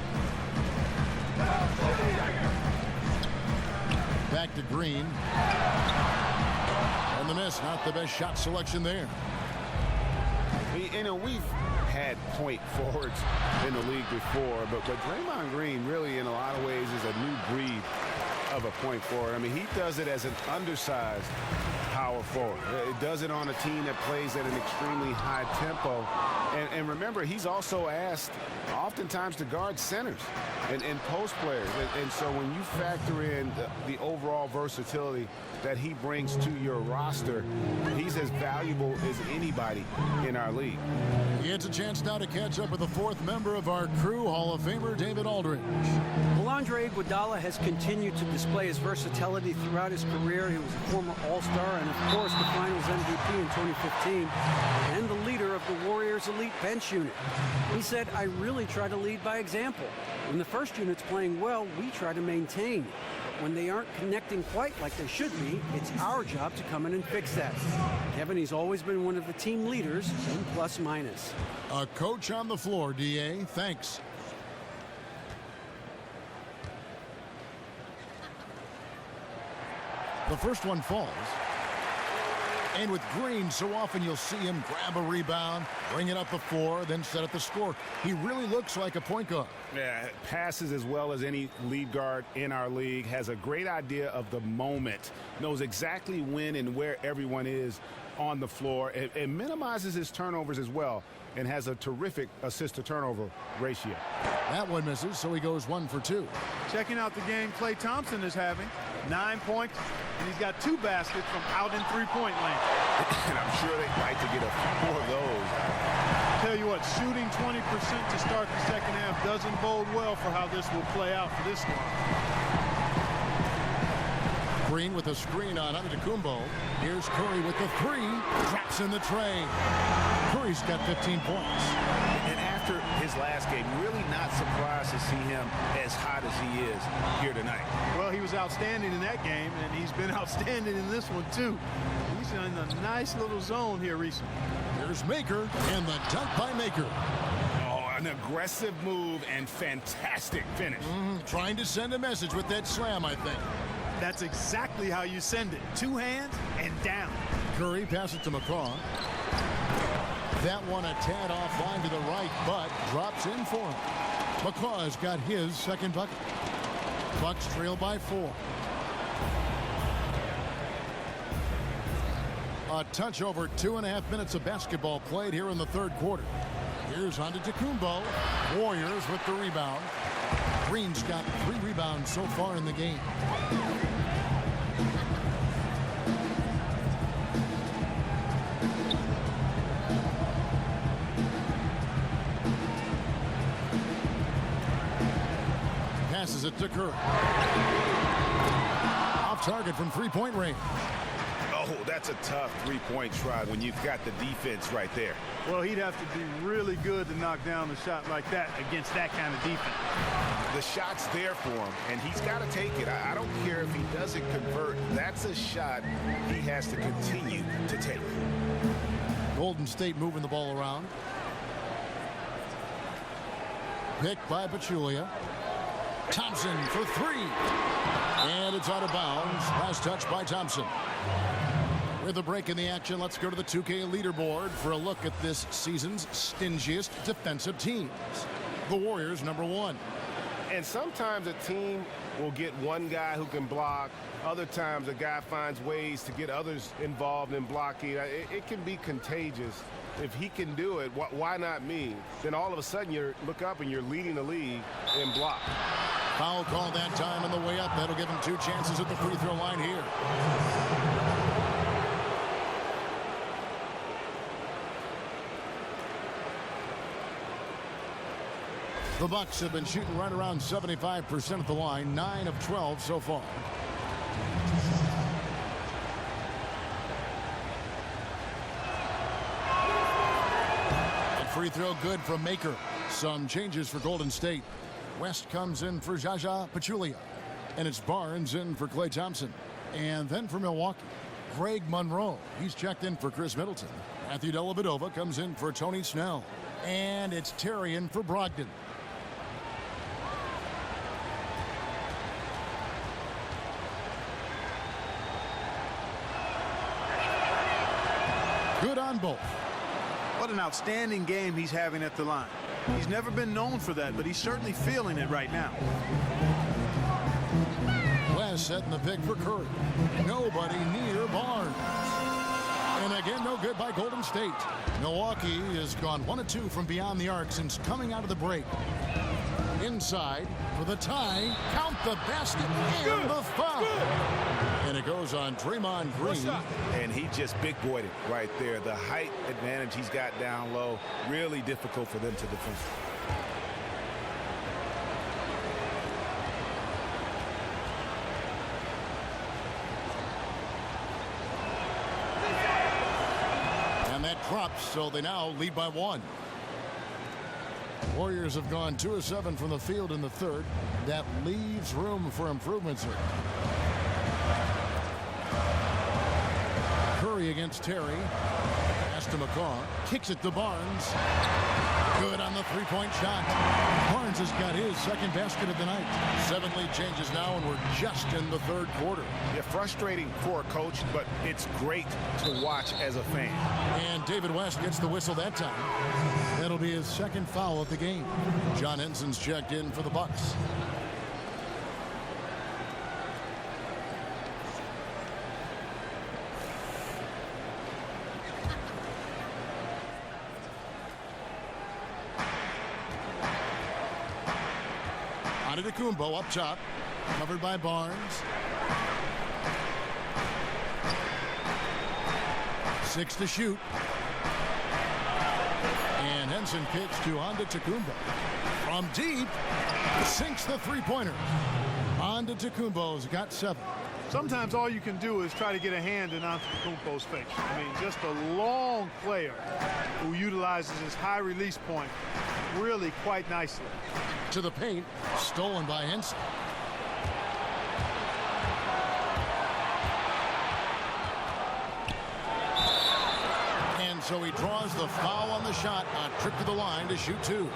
S2: Back to Green. And the miss, not the best shot selection there.
S3: You know, we've had point forwards in the league before, but Draymond Green really, in a lot of ways, is a new breed of a point forward. I mean, he does it as an undersized power forward. It does it on a team that plays at an extremely high tempo. And remember, he's also asked oftentimes to guard centers and post players. And so when you factor in the overall versatility that he brings to your roster, he's as valuable as anybody in our league.
S2: It's a chance now to catch up with the fourth member of our crew, Hall of Famer David Aldridge.
S5: Well, Andre Iguodala has continued to display his versatility throughout his career. He was a former All-Star and, of course, the Finals MVP in 2015 and the leader of the Warriors' elite bench unit. He said, "I really try to lead by example. When the first unit's playing well, we try to maintain. When they aren't connecting quite like they should be, it's our job to come in and fix that." Kevin, he's always been one of the team leaders in plus minus.
S2: A coach on the floor, D.A. Thanks. The first one falls. And with Green, so often you'll see him grab a rebound, bring it up the floor, then set up the score. He really looks like a point guard.
S3: Yeah, passes as well as any lead guard in our league, has a great idea of the moment, knows exactly when and where everyone is on the floor, and minimizes his turnovers as well, and has a terrific assist-to-turnover ratio.
S2: That one misses, so he goes 1 for 2.
S1: Checking out the game Klay Thompson is having. 9 points, and he's got 2 baskets from out in three-point land.
S3: And I'm sure they'd like to get a few more of those.
S1: Tell you what, shooting 20% to start the second half doesn't bode well for how this will play out for this squad.
S2: Green with a screen on Antetokounmpo. Here's Curry with the 3. Traps in the tray. Curry's got 15 points.
S3: And after his last game, really not surprised to see him as hot as he is here tonight.
S1: Well, he was outstanding in that game, and he's been outstanding in this one, too. He's in a nice little zone here recently.
S2: Here's Maker, and the dunk by Maker.
S3: Oh, an aggressive move and fantastic finish.
S2: Trying to send a message with that slam, I think.
S1: That's exactly how you send it. 2 hands and down.
S2: Curry passes to McCaw. That one a tad offline to the right, but drops in for him. McCaw's got his second bucket. Bucks trail by 4. A touch over 2.5 minutes of basketball played here in the third quarter. Here's Antetokounmpo. Warriors with the rebound. Green's got 3 rebounds so far in the game. Passes it to Curry. Off target from three-point range.
S3: Oh, that's a tough three-point try when you've got the defense right there.
S1: Well, he'd have to be really good to knock down a shot like that against that kind of defense.
S3: The shot's there for him, and he's got to take it. I don't care if he doesn't convert. That's a shot he has to continue to take.
S2: Golden State moving the ball around. Picked by Pachulia. Thompson for 3. And it's out of bounds. Last touch by Thompson. With a break in the action, let's go to the 2K leaderboard for a look at this season's stingiest defensive teams. The Warriors, number 1.
S3: And sometimes a team will get one guy who can block. Other times a guy finds ways to get others involved in blocking. It can be contagious. If he can do it, why not me? Then all of a sudden you look up and you're leading the league in block.
S2: Foul call that time on the way up. That'll give him 2 chances at the free throw line here. The Bucks have been shooting right around 75% at the line, 9 of 12 so far. A free throw good from Maker. Some changes for Golden State. West comes in for Jaja Pachulia. And it's Barnes in for Klay Thompson. And then for Milwaukee, Greg Monroe. He's checked in for Chris Middleton. Matthew Dellavedova comes in for Tony Snell. And it's Terry in for Brogdon. Good on both.
S1: What an outstanding game he's having at the line. He's never been known for that, but he's certainly feeling it right now.
S2: West setting the pick for Curry. Nobody near Barnes. no good by Golden State. Milwaukee has gone 1 of 2 from beyond the arc since coming out of the break. Inside for the tie. Count the basket and the foul. And it goes on Draymond Green.
S3: And he just big boyed it right there. The height advantage he's got down low, really difficult for them to defend.
S2: And that drops, so they now lead by 1. Warriors have gone 2 of 7 from the field in the third. That leaves room for improvements here. Curry against Terry. Pass to McCaw. Kicks it to Barnes. Good on the three-point shot. Barnes has got his second basket of the night. 7 lead changes now, and we're just in the third quarter.
S3: Yeah, frustrating for a coach, but it's great to watch as a fan.
S2: And David West gets the whistle that time. That'll be his second foul of the game. John Henson's checked in for the Bucks. Antetokounmpo up top, covered by Barnes. 6 to shoot. And Henson kicks to Antetokounmpo. From deep, sinks the three-pointer. Antetokounmpo's got 7.
S1: Sometimes all you can do is try to get a hand in Antetokounmpo's face. I mean, just a long player who utilizes his high release point really quite nicely.
S2: To the paint, stolen by Henson. And so he draws the foul on the shot, a trip to the line to shoot 2.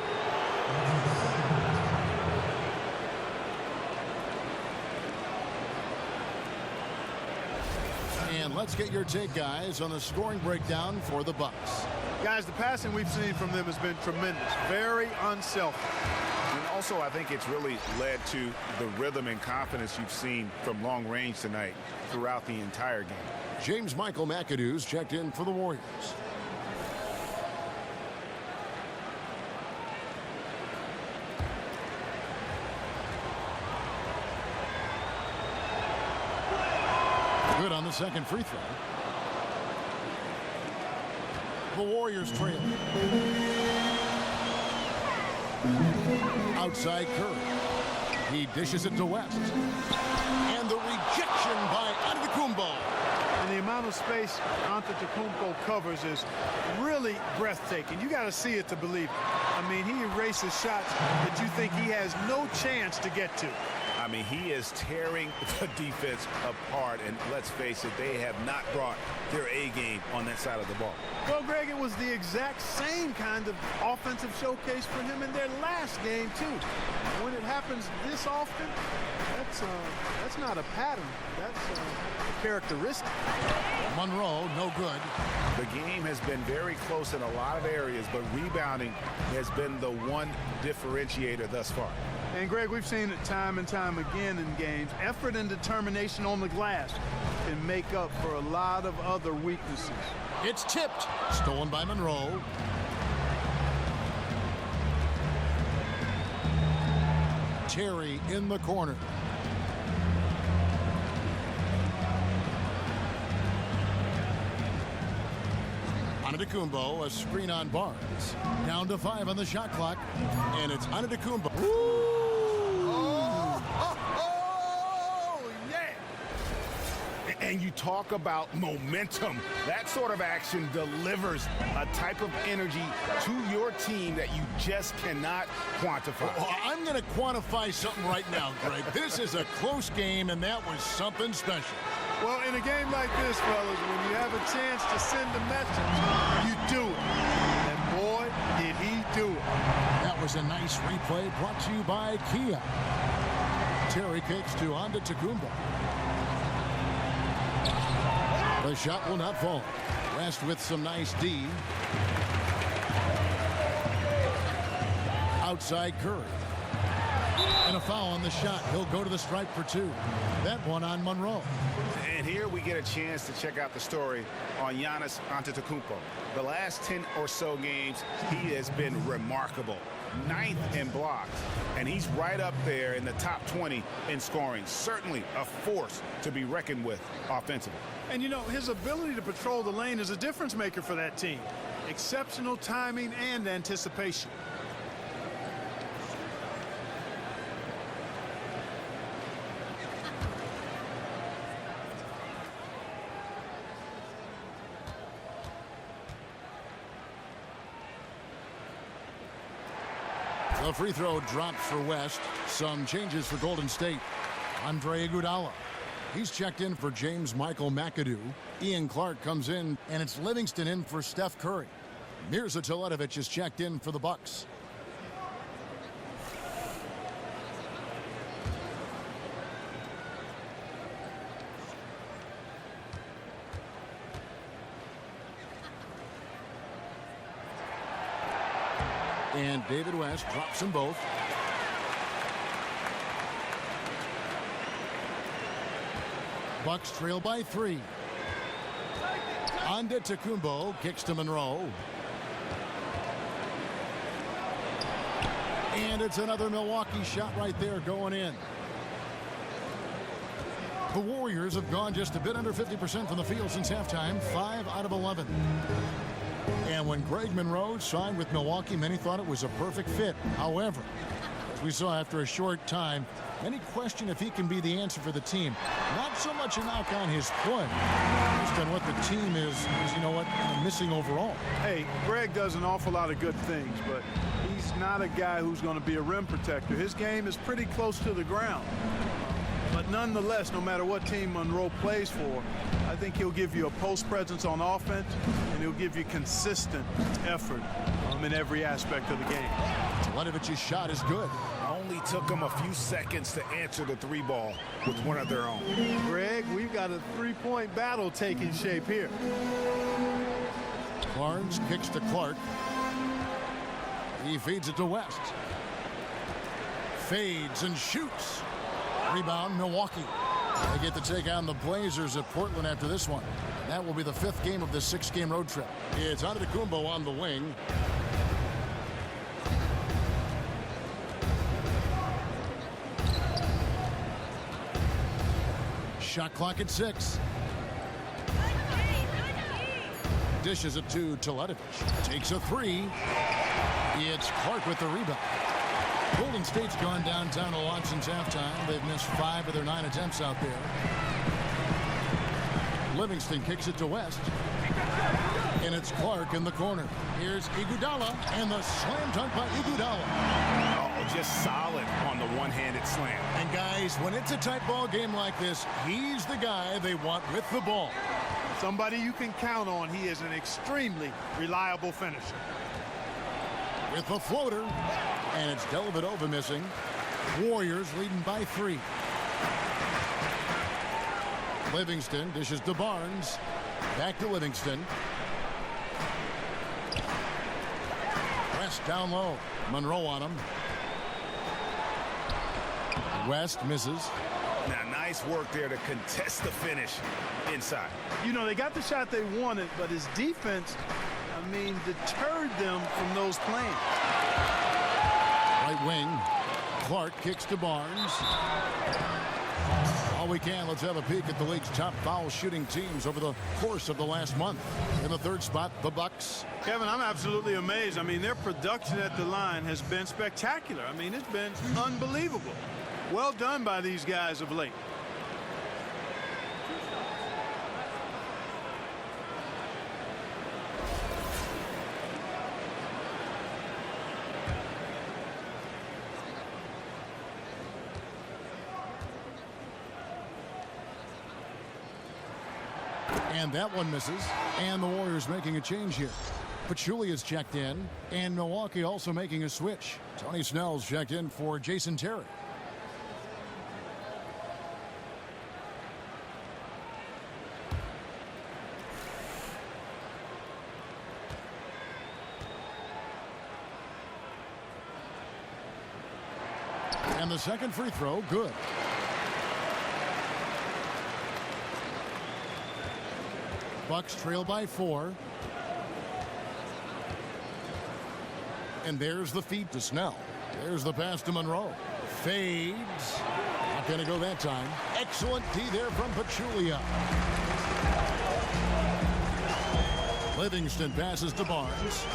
S2: And let's get your take, guys, on the scoring breakdown for the Bucks.
S1: Guys, the passing we've seen from them has been tremendous. Very unselfish.
S3: And also, I think it's really led to the rhythm and confidence you've seen from long range tonight throughout the entire game.
S2: James Michael McAdoo's checked in for the Warriors. Good on the second free throw. The Warriors trail. Outside Curry. He dishes it to West. And the rejection by Antetokounmpo.
S1: And the amount of space Antetokounmpo covers is really breathtaking. You got to see it to believe it. I mean, he erases shots that you think he has no chance to get to.
S3: I mean, he is tearing the defense apart, and let's face it, they have not brought their A game on that side of the ball.
S1: Well, Greg, it was the exact same kind of offensive showcase for him in their last game, too. When it happens this often, that's not a pattern. That's a characteristic.
S2: Monroe, no good.
S3: The game has been very close in a lot of areas, but rebounding has been the one differentiator thus far.
S1: And, Greg, we've seen it time and time again in games. Effort and determination on the glass can make up for a lot of other weaknesses.
S2: It's tipped. Stolen by Monroe. Terry in the corner. Antetokounmpo, a screen on Barnes. Down to 5 on the shot clock. And it's Antetokounmpo.
S3: And you talk about momentum. That sort of action delivers a type of energy to your team that you just cannot quantify.
S2: Well, I'm going to quantify something right now, Greg. This is a close game, and that was something special.
S1: Well, in a game like this, fellas, when you have a chance to send a message, you do it. And boy, did he do it.
S2: That was a nice replay brought to you by Kia. Terry kicks to Antetokounmpo. The shot will not fall. West with some nice D. Outside Curry. And a foul on the shot. He'll go to the stripe for 2. That one on Monroe.
S3: And here we get a chance to check out the story on Giannis Antetokounmpo. The last 10 or so games, he has been remarkable. 9th in blocks, and he's right up there in the top 20 in scoring. Certainly a force to be reckoned with offensively.
S1: And, you know, his ability to patrol the lane is a difference maker for that team. Exceptional timing and anticipation.
S2: The free throw dropped for West. Some changes for Golden State. Andre Iguodala. He's checked in for James Michael McAdoo. Ian Clark comes in, and it's Livingston in for Steph Curry. Mirza Teletovic is checked in for the Bucks. And David West drops them both. Bucks trail by 3. Antetokounmpo kicks to Monroe. And it's another Milwaukee shot right there going in. The Warriors have gone just a bit under 50% from the field since halftime, 5 out of 11. And when Greg Monroe signed with Milwaukee, many thought it was a perfect fit. However, as we saw after a short time, many question if he can be the answer for the team. Not so much a knock on his play, just on what the team is you know what, missing overall.
S1: Hey, Greg does an awful lot of good things, but he's not a guy who's going to be a rim protector. His game is pretty close to the ground. But nonetheless, no matter what team Monroe plays for, I think he'll give you a post presence on offense, and he'll give you consistent effort in every aspect of the game.
S2: Teletovic's shot is good.
S3: Only took him a few seconds to answer the 3 ball with one of their own.
S1: Greg, we've got a 3-point battle taking shape here.
S2: Barnes kicks to Clark. He feeds it to West. Fades and shoots. Rebound, Milwaukee. They get to take on the Blazers at Portland after this one. That will be the 5th game of this 6-game road trip. It's Antetokounmpo on the wing. Shot clock at 6. Dishes it to Teletovic. Takes a 3. It's Clark with the rebound. Golden State's gone downtown a lot since halftime. They've missed 5 of their 9 attempts out there. Livingston kicks it to West. And it's Clark in the corner. Here's Iguodala, and the slam dunk by Iguodala.
S3: Oh, just solid on the one-handed slam.
S2: And guys, when it's a tight ball game like this, he's the guy they want with the ball.
S1: Somebody you can count on. He is an extremely reliable finisher.
S2: With the floater, and it's Dellavedova missing. Warriors leading by 3. Livingston dishes to Barnes. Back to Livingston. West down low. Monroe on him. West misses.
S3: Now, nice work there to contest the finish inside.
S1: You know, they got the shot they wanted, but his defense, deterred them from those plays.
S2: Right wing. Clark kicks to Barnes. All we can, let's have a peek at the league's top foul shooting teams over the course of the last month. In the 3rd spot, the Bucks.
S1: Kevin, I'm absolutely amazed. Their production at the line has been spectacular. It's been unbelievable. Well done by these guys of late.
S2: And that one misses. And the Warriors making a change here. Pachulia is checked in. And Milwaukee also making a switch. Tony Snell's checked in for Jason Terry. And the second free throw, good. Bucks trail by 4. And there's the feed to Snell. There's the pass to Monroe. Fades. Not going to go that time. Excellent D there from Pachulia. Livingston passes to Barnes.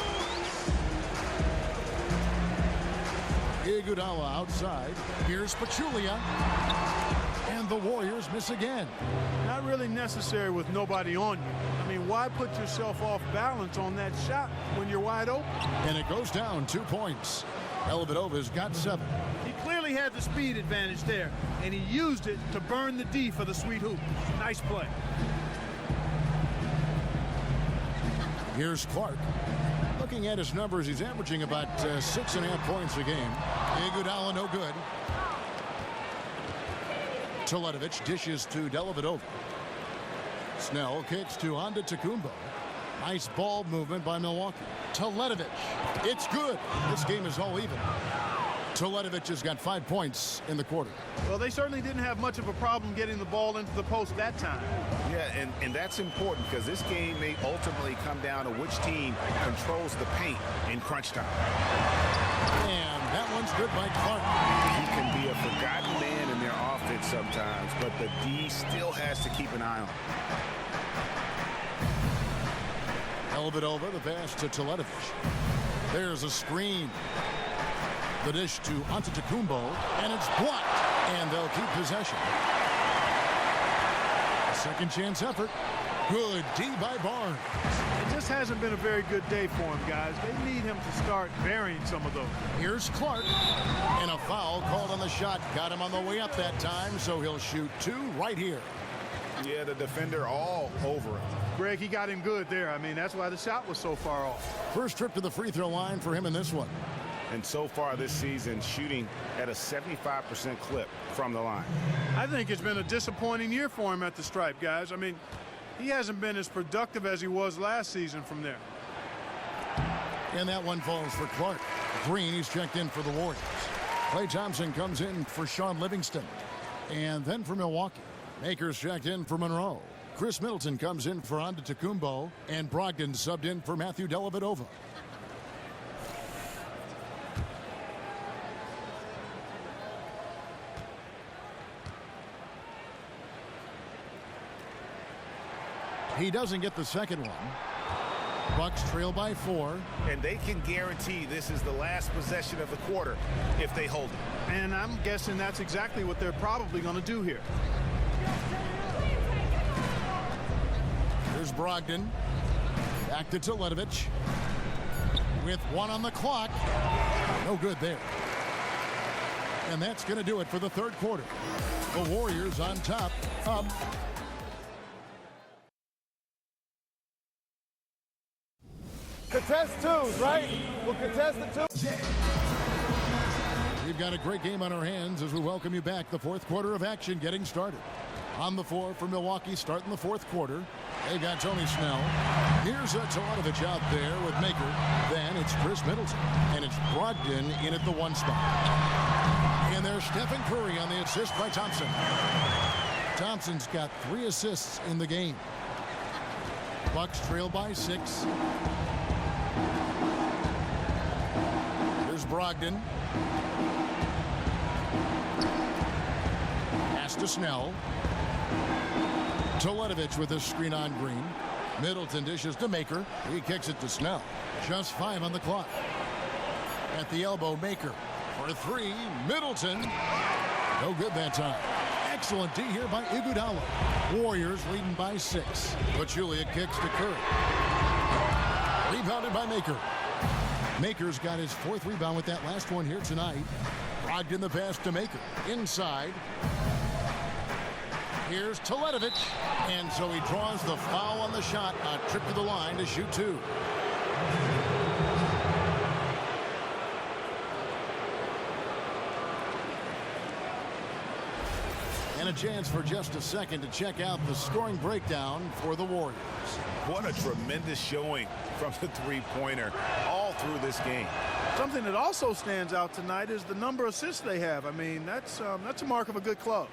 S2: Iguodala outside. Here's Pachulia. And the Warriors miss again.
S1: Not really necessary with nobody on you. I mean, why put yourself off balance on that shot when you're wide open?
S2: And it goes down 2 points. Dellavedova's got 7.
S1: He clearly had the speed advantage there, and he used it to burn the D for the sweet hoop. Nice play.
S2: Here's Clark. Looking at his numbers, he's averaging about 6.5 points a game. Iguodala no good. Teletovic dishes to Dellavedova. Snell kicks to Antetokounmpo. Nice ball movement by Milwaukee. Teletovic. It's good. This game is all even. Teletovic has got 5 points in the quarter.
S1: Well, they certainly didn't have much of a problem getting the ball into the post that time.
S3: Yeah, and that's important because this game may ultimately come down to which team controls the paint in crunch time.
S2: And that one's good by Clark.
S3: He can be a forgotten man in their offense sometimes, but the D still has to keep an eye on him.
S2: Dellavedova, the pass to Teletovic. There's a screen. The dish to Antetokounmpo, and it's blocked, and they'll keep possession. Second chance effort. Good D by Barnes.
S1: It just hasn't been a very good day for him, guys. They need him to start burying some of those.
S2: Here's Clark, and a foul called on the shot. Got him on the way up that time, so he'll shoot 2 right here.
S3: Yeah, the defender all over him.
S1: Greg, he got him good there. I mean, that's why the shot was so far off.
S2: First trip to the free throw line for him in this one.
S3: And so far this season, shooting at a 75% clip from the line.
S1: I think it's been a disappointing year for him at the stripe, guys. I mean, he hasn't been as productive as he was last season from there.
S2: And that one falls for Clark. Green, he's checked in for the Warriors. Klay Thompson comes in for Sean Livingston. And then for Milwaukee, Makers checked in for Monroe. Chris Middleton comes in for Antetokounmpo. And Brogdon subbed in for Matthew Dellavedova. He doesn't get the second one. Bucks trail by 4.
S3: And they can guarantee this is the last possession of the quarter if they hold it.
S1: And I'm guessing that's exactly what they're probably going to do here.
S2: Here's Brogdon. Back to Teletovic. With 1 on the clock. No good there. And that's going to do it for the third quarter. The Warriors on top. Up.
S7: Contest 2s, right? We'll contest the 2.
S2: We've got a great game on our hands as we welcome you back. The fourth quarter of action getting started. On the floor for Milwaukee starting the fourth quarter. They got Tony Snell. Here's Teletovic out there with Maker. Then it's Chris Middleton. And it's Brogdon in at the 1 spot. And there's Stephen Curry on the assist by Thompson. Thompson's got 3 assists in the game. Bucks trail by 6. Here's Brogdon. Pass to Snell. Teletovic with a screen on Green. Middleton dishes to Maker. He kicks it to Snell. Just 5 on the clock. At the elbow, Maker. For 3, Middleton. No good that time. Excellent D here by Iguodala. Warriors leading by 6. Pachulia kicks to Curry. Rebounded by Maker. Maker's got his 4th rebound with that last one here tonight. Brogdon the pass to Maker. Inside. Here's Teletovic. And so he draws the foul on the shot. A trip to the line to shoot 2. And a chance for just a second to check out the scoring breakdown for the Warriors.
S3: What a tremendous showing from the three-pointer all through this game.
S1: Something that also stands out tonight is the number of assists they have. I mean, that's a mark of a good club.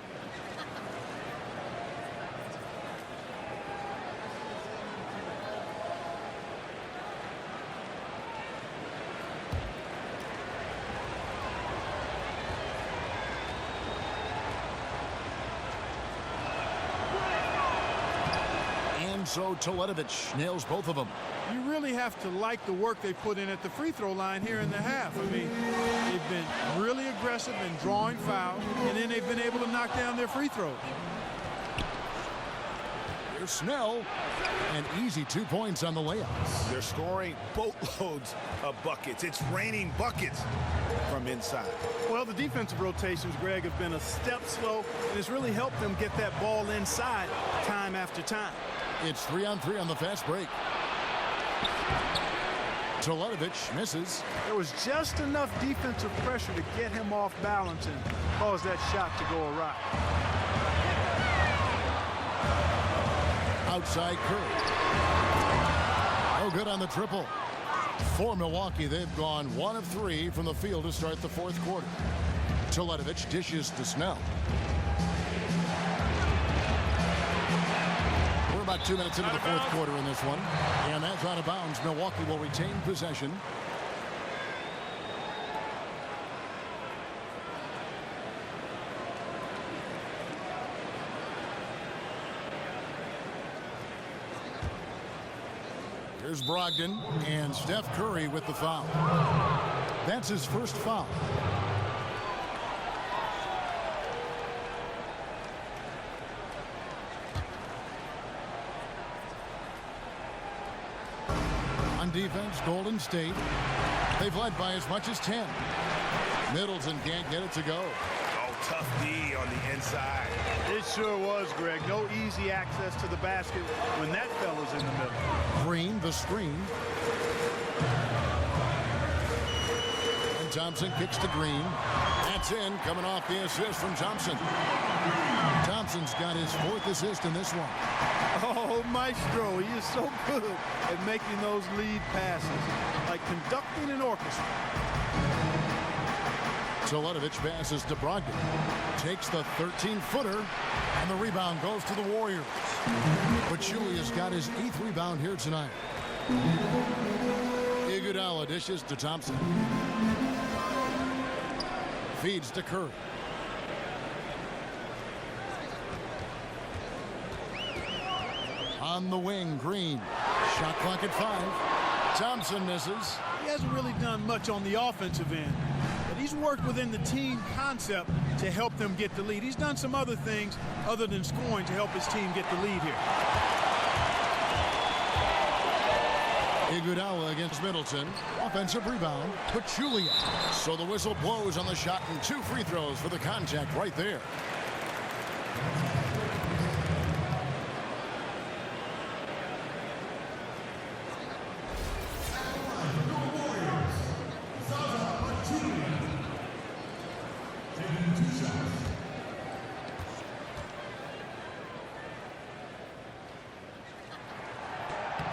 S2: and so Teletovic nails both of them.
S1: You really have to like the work they put in at the free throw line here in the half. I mean, they've been really aggressive in drawing fouls, and then they've been able to knock down their free throws.
S2: Here's Snell, and easy 2 points on the layups.
S3: They're scoring boatloads of buckets. It's raining buckets from inside.
S1: Well, the defensive rotations, Greg, have been a step slow, and it's really helped them get that ball inside time after time.
S2: It's 3-on-3 on the fast break. Teletovic misses.
S1: There was just enough defensive pressure to get him off balance and cause that shot to go awry.
S2: Outside Curry. No good on the triple. For Milwaukee, they've gone 1 of 3 from the field to start the fourth quarter. Teletovic dishes to Snell. We're about 2 minutes into the fourth quarter in this one. And that's out of bounds. Milwaukee will retain possession. Here's Brogdon and Steph Curry with the foul. That's his first foul. On defense, Golden State. They've led by as much as 10. Middleton can't get it to go.
S3: Oh, tough D on the inside.
S1: It sure was, Greg. No easy access to the basket when that fella's in the middle.
S2: Green, the screen. And Thompson kicks to Green. That's in, coming off the assist from Thompson. Thompson's got his 4th assist in this one.
S1: Oh, Maestro, he is so good at making those lead passes, like conducting an orchestra.
S2: Teletovic passes to Brogdon. Takes the 13-footer, and the rebound goes to the Warriors. But Julia's got his 8th rebound here tonight. Iguodala dishes to Thompson. Feeds to Curry. On the wing, Green. Shot clock at 5. Thompson misses.
S1: He hasn't really done much on the offensive end, but he's worked within the team concept to help them get the lead. He's done some other things other than scoring to help his team get the lead here.
S2: Iguodala against Middleton. Offensive rebound. Pachulia. So the whistle blows on the shot and 2 free throws for the contact right there.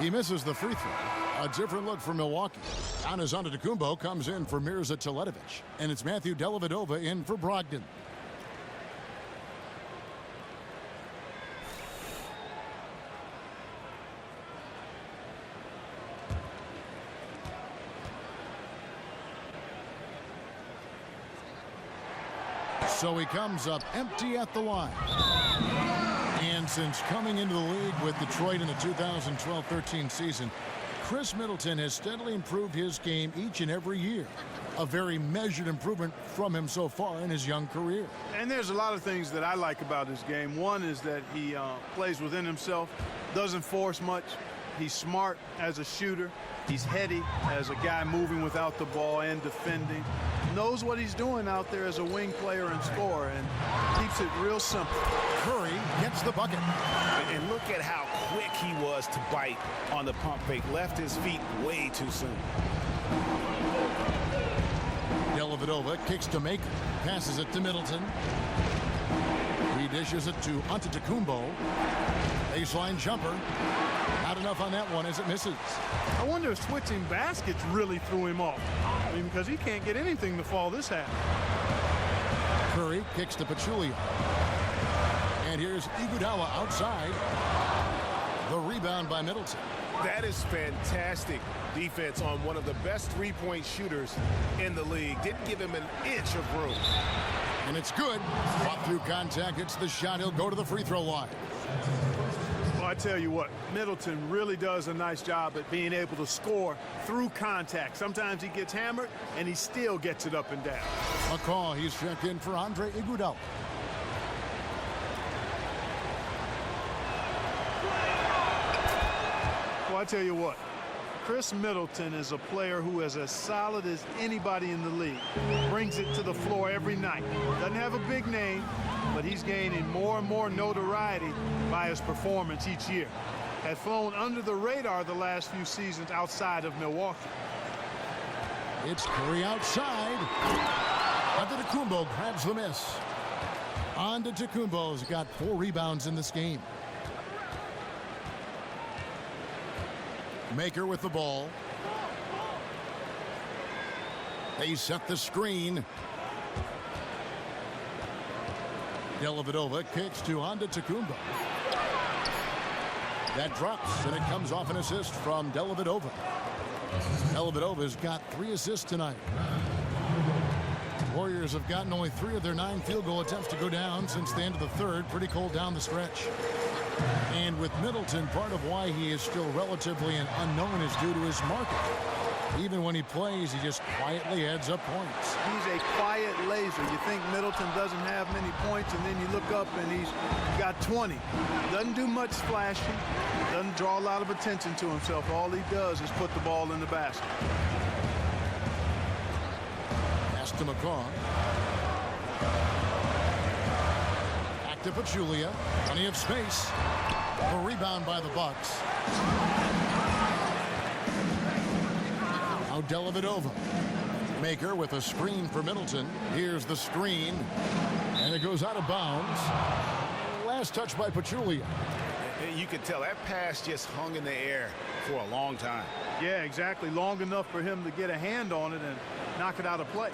S2: He misses the free throw. A different look for Milwaukee. Giannis Antetokounmpo comes in for Mirza Teletovic. And it's Matthew Dellavedova in for Brogdon. So he comes up empty at the line. And since coming into the league with Detroit in the 2012-13 season, Chris Middleton has steadily improved his game each and every year. A very measured improvement from him so far in his young career.
S1: And there's a lot of things that I like about his game. One is that he plays within himself, doesn't force much. He's smart as a shooter. He's heady as a guy moving without the ball and defending. Knows what he's doing out there as a wing player and scorer, and keeps it real simple.
S2: Curry gets the bucket.
S3: And look at how quick he was to bite on the pump fake. Left his feet way too soon.
S2: Dellavedova kicks to Maker. Passes it to Middleton. He dishes it to Antetokounmpo. Baseline jumper. Not enough on that one as it misses.
S1: I wonder if switching baskets really threw him off. I mean, because he can't get anything to fall this half.
S2: Curry kicks to Pachulia. And here's Iguodala outside. The rebound by Middleton.
S3: That is fantastic defense on one of the best three-point shooters in the league. Didn't give him an inch of room.
S2: And it's good. Fought through contact. It's the shot. He'll go to the free throw line.
S1: Well, I tell you what, Middleton really does a nice job at being able to score through contact. Sometimes he gets hammered, and he still gets it up and down.
S2: McCaw, he's checked in for Andre Iguodala.
S1: Well, I tell you what, Chris Middleton is a player who is as solid as anybody in the league. Brings it to the floor every night. Doesn't have a big name, but he's gaining more and more notoriety by his performance each year. Had flown under the radar the last few seasons outside of Milwaukee.
S2: It's Curry outside. Antetokounmpo grabs the miss. Antetokounmpo's got 4 rebounds in this game. Maker with the ball. They set the screen. Dellavedova kicks to Antetokounmpo. That drops, and it comes off an assist from Dellavedova. Dellavedova's got 3 assists tonight. Warriors have gotten only 3 of their 9 field goal attempts to go down since the end of the third. Pretty cold down the stretch. And with Middleton, part of why he is still relatively an unknown is due to his market. Even when he plays, he just quietly adds up points.
S1: He's a quiet laser. You think Middleton doesn't have many points, and then you look up and he's got 20. Doesn't do much flashing. Doesn't draw a lot of attention to himself. All he does is put the ball in the basket.
S2: Pass to McCaw. Back to Pachulia. Plenty of space. A rebound by the Bucks. Now Dellavedova. Maker with a screen for Middleton. Here's the screen. And it goes out of bounds. Last touch by Pachulia.
S3: You could tell that pass just hung in the air for a long time.
S1: Yeah, exactly. Long enough for him to get a hand on it and knock it out of play.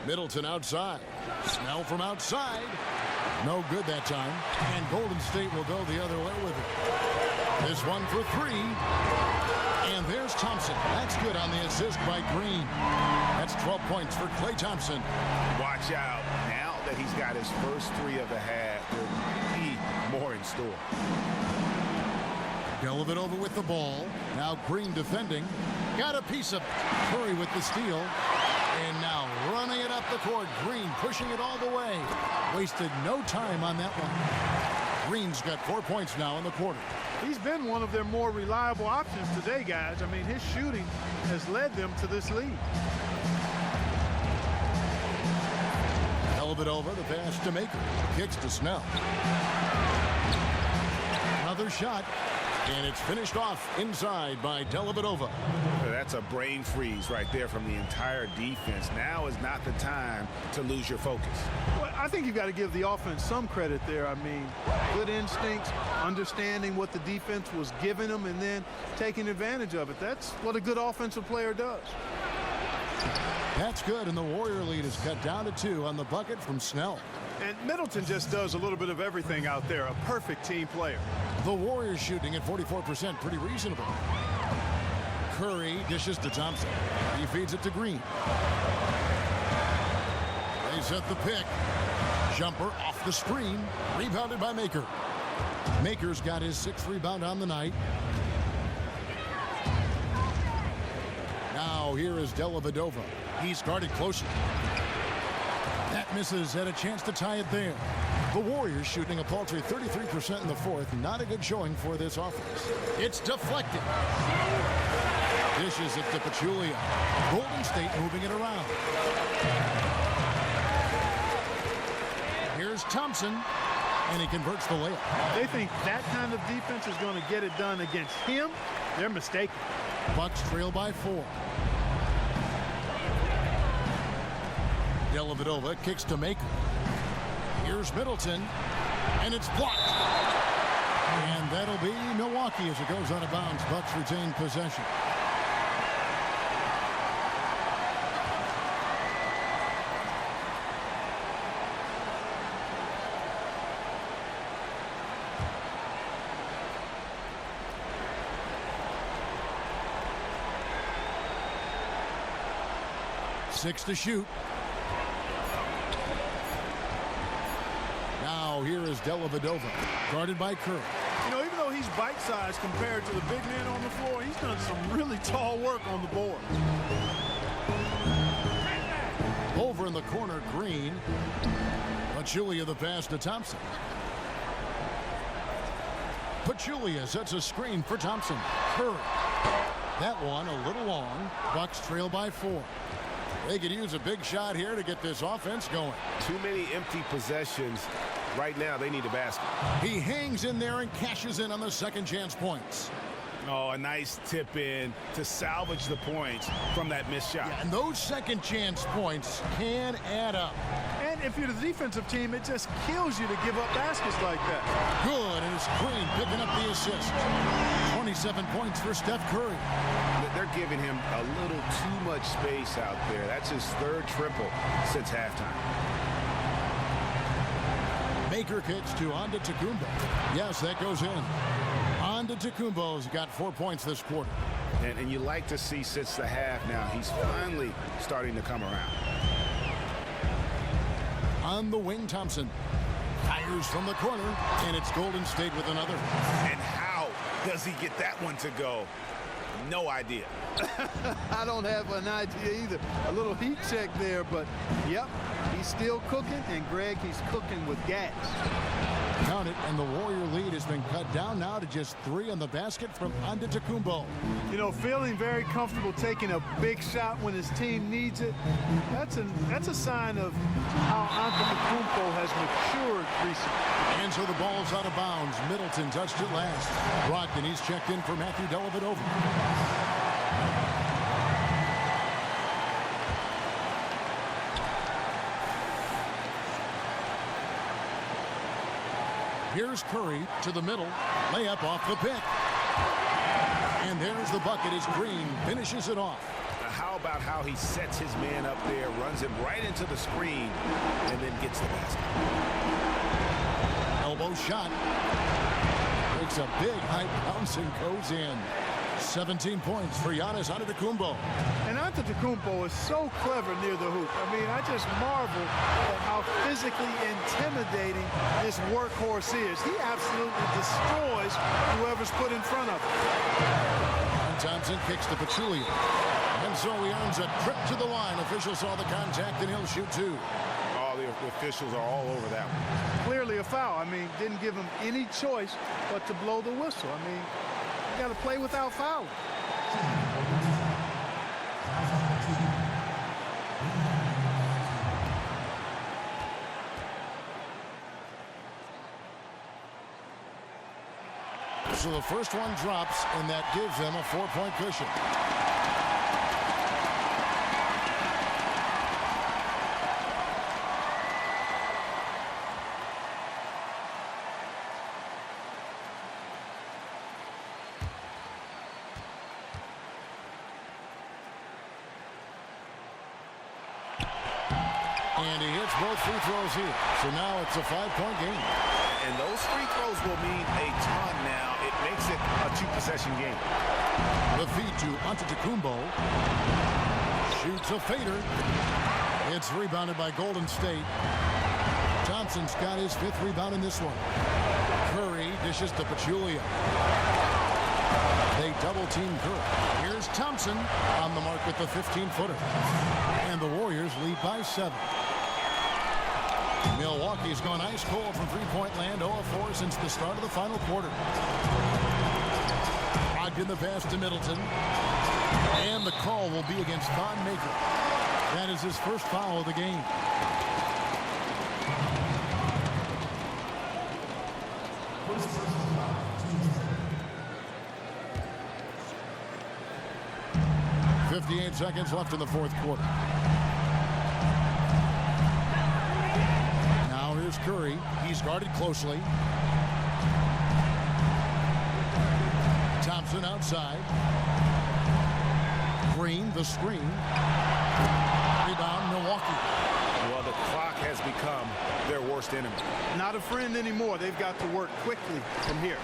S2: Middleton outside. Snell from outside. No good that time. And Golden State will go the other way with it. This one for 3. And there's Thompson. That's good on the assist by Green. That's 12 points for Klay Thompson.
S3: Watch out. Now that he's got his first 3 of the half, there'll be more in store.
S2: Dellavedova with the ball. Now Green defending. Got a piece of Curry with the steal. And now running it up the court. Green pushing it all the way. Wasted no time on that one. Green's got 4 points now in the quarter.
S1: He's been one of their more reliable options today, guys. I mean, his shooting has led them to this lead.
S2: Dellavedova, the pass to Maker. Kicks to Snell. Another shot. And it's finished off inside by Dellavedova.
S3: That's a brain freeze right there from the entire defense. Now is not the time to lose your focus.
S1: Well, I think you've got to give the offense some credit there. I mean, good instincts, understanding what the defense was giving them, and then taking advantage of it. That's what a good offensive player does.
S2: That's good, and the Warrior lead is cut down to 2 on the bucket from Snell.
S1: And Middleton just does a little bit of everything out there. A perfect team player.
S2: The Warriors shooting at 44%, pretty reasonable. Curry dishes to Thompson. He feeds it to Green. They set the pick. Jumper off the screen. Rebounded by Maker. Maker's got his 6th rebound on the night. Now here is Dellavedova. He's guarded closely. That misses. Had a chance to tie it there. The Warriors shooting a paltry 33% in the 4th. Not a good showing for this offense. It's deflected. Dishes it to Pachulia. Golden State moving it around. Here's Thompson, and he converts the layup.
S1: They think that kind of defense is going to get it done against him. They're mistaken.
S2: Bucks trail by 4. Dellavedova kicks to Maker. Here's Middleton, and it's blocked. And that'll be Milwaukee as it goes out of bounds. Bucks retain possession. 6 to shoot. Now here is Dellavedova, guarded by Curry.
S1: You know, even though he's bite-sized compared to the big man on the floor, he's done some really tall work on the board.
S2: Over in the corner, Green. Pachulia the pass to Thompson. Pachulia sets a screen for Thompson. Curry. That one a little long. Bucks trail by 4. They could use a big shot here to get this offense going.
S3: Too many empty possessions. Right now, they need a basket.
S2: He hangs in there and cashes in on the second chance points.
S3: Oh, a nice tip in to salvage the points from that missed shot.
S2: Yeah, and those second chance points can add up.
S1: And if you're the defensive team, it just kills you to give up baskets like that.
S2: Good, and it's Green picking up the assist. 27 points for Steph Curry.
S3: They're giving him a little too much space out there. That's his 3rd triple since halftime.
S2: Baker kicks to Antetokounmpo. Yes, that goes in. Antetokounmpo's got 4 points this quarter.
S3: And you like to see since the half now, he's finally starting to come around.
S2: On the wing, Thompson fires from the corner, and it's Golden State with another.
S3: And how does he get that one to go? No idea.
S1: I don't have an idea either. A little heat check there, but yep, he's still cooking, and Greg, he's cooking with gas.
S2: Count it, and the Warrior lead has been cut down now to just 3 on the basket from Antetokounmpo.
S1: You know, feeling very comfortable taking a big shot when his team needs it. That's a sign of how Antetokounmpo has matured recently.
S2: And so the ball's out of bounds. Middleton touched it last. Brogdon, he's checked in for Matthew Dellavedova. Here's Curry to the middle. Layup off the pick. And there's the bucket as Green finishes it off.
S3: Now how about how he sets his man up there, runs him right into the screen, and then gets the basket.
S2: Elbow shot. Makes a big high bounce and goes in. 17 points for Giannis Antetokounmpo.
S1: And Antetokounmpo is so clever near the hoop. I mean, I just marvel at how physically intimidating this workhorse is. He absolutely destroys whoever's put in front of him.
S2: And Thompson kicks to Pachulia. And so he earns a trip to the line. Officials saw the contact, and he'll shoot 2.
S3: All the officials are all over that one.
S1: Clearly a foul. I mean, didn't give him any choice but to blow the whistle. I mean, you got to play without fouling.
S2: So the first one drops, and that gives them a 4-point cushion. And he hits both free throws here. So now it's a 5-point game.
S3: And those free throws will mean a ton now. It makes it a 2-possession game.
S2: The feed to Antetokounmpo. Shoots a fader. It's rebounded by Golden State. Thompson's got his 5th rebound in this one. Curry dishes to Pachulia. They double-team Curry. Here's Thompson on the mark with the 15-footer. And the Warriors lead by 7. Milwaukee's gone ice cold from three-point land, 0-4 since the start of the final quarter. Brogdon the pass to Middleton. And the call will be against Von Maker. That is his first foul of the game. .58 seconds left in the 4th quarter. Now here's Curry. He's guarded closely. Thompson outside. Green, the screen. Rebound, Milwaukee.
S3: Well, the clock has become their worst worst enemy.
S1: Not a friend anymore. They've got to work quickly from here.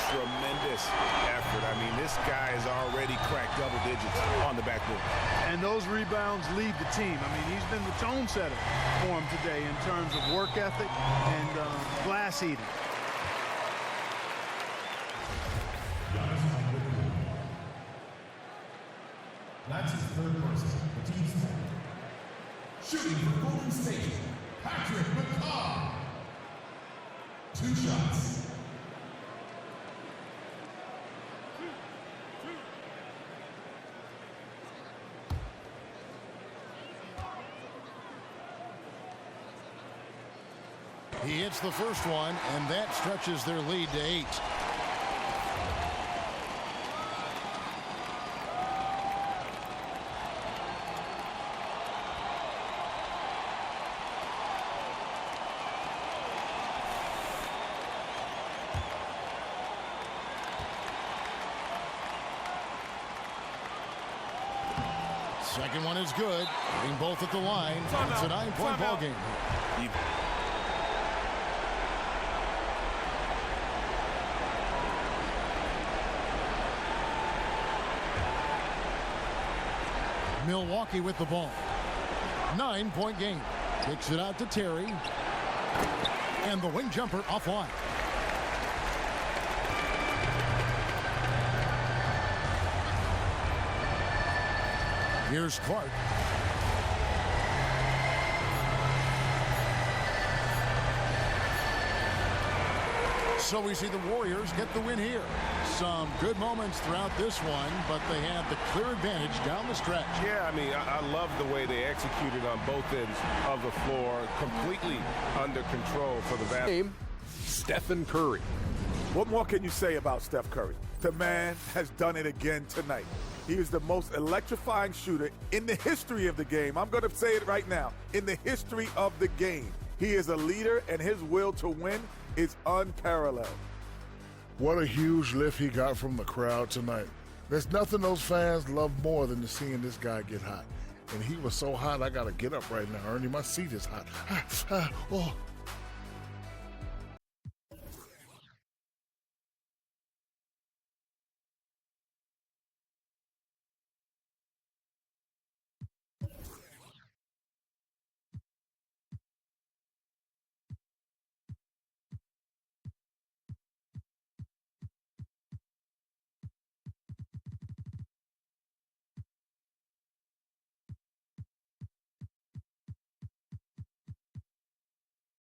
S3: Tremendous effort. I mean, this guy has already cracked double digits on the backboard.
S1: And those rebounds lead the team. I mean, he's been the tone setter for him today in terms of work ethic and glass eating.
S8: That's his third person. The team's foul. Shooting for Golden State, Patrick McCaw. 2 shots.
S2: He hits the first one, and that stretches their lead to 8. Second one is good. Getting both at the line. It's a 9-point ball game. Milwaukee with the ball. 9-point game. Kicks it out to Terry. And the wing jumper offline. Here's Clark. So we see the Warriors get the win here. Some good moments throughout this one, but they have the clear advantage down the stretch.
S3: Yeah, I mean, I love the way they executed on both ends of the floor. Completely under control for the basketball.
S9: Stephen Curry.
S7: What more can you say about Steph Curry? The man has done it again tonight. He is the most electrifying shooter in the history of the game. I'm going to say it right now. In the history of the game. He is a leader, and his will to win is unparalleled.
S10: What a huge lift he got from the crowd tonight. There's nothing those fans love more than seeing this guy get hot. And he was so hot, I got to get up right now, Ernie. My seat is hot. Oh.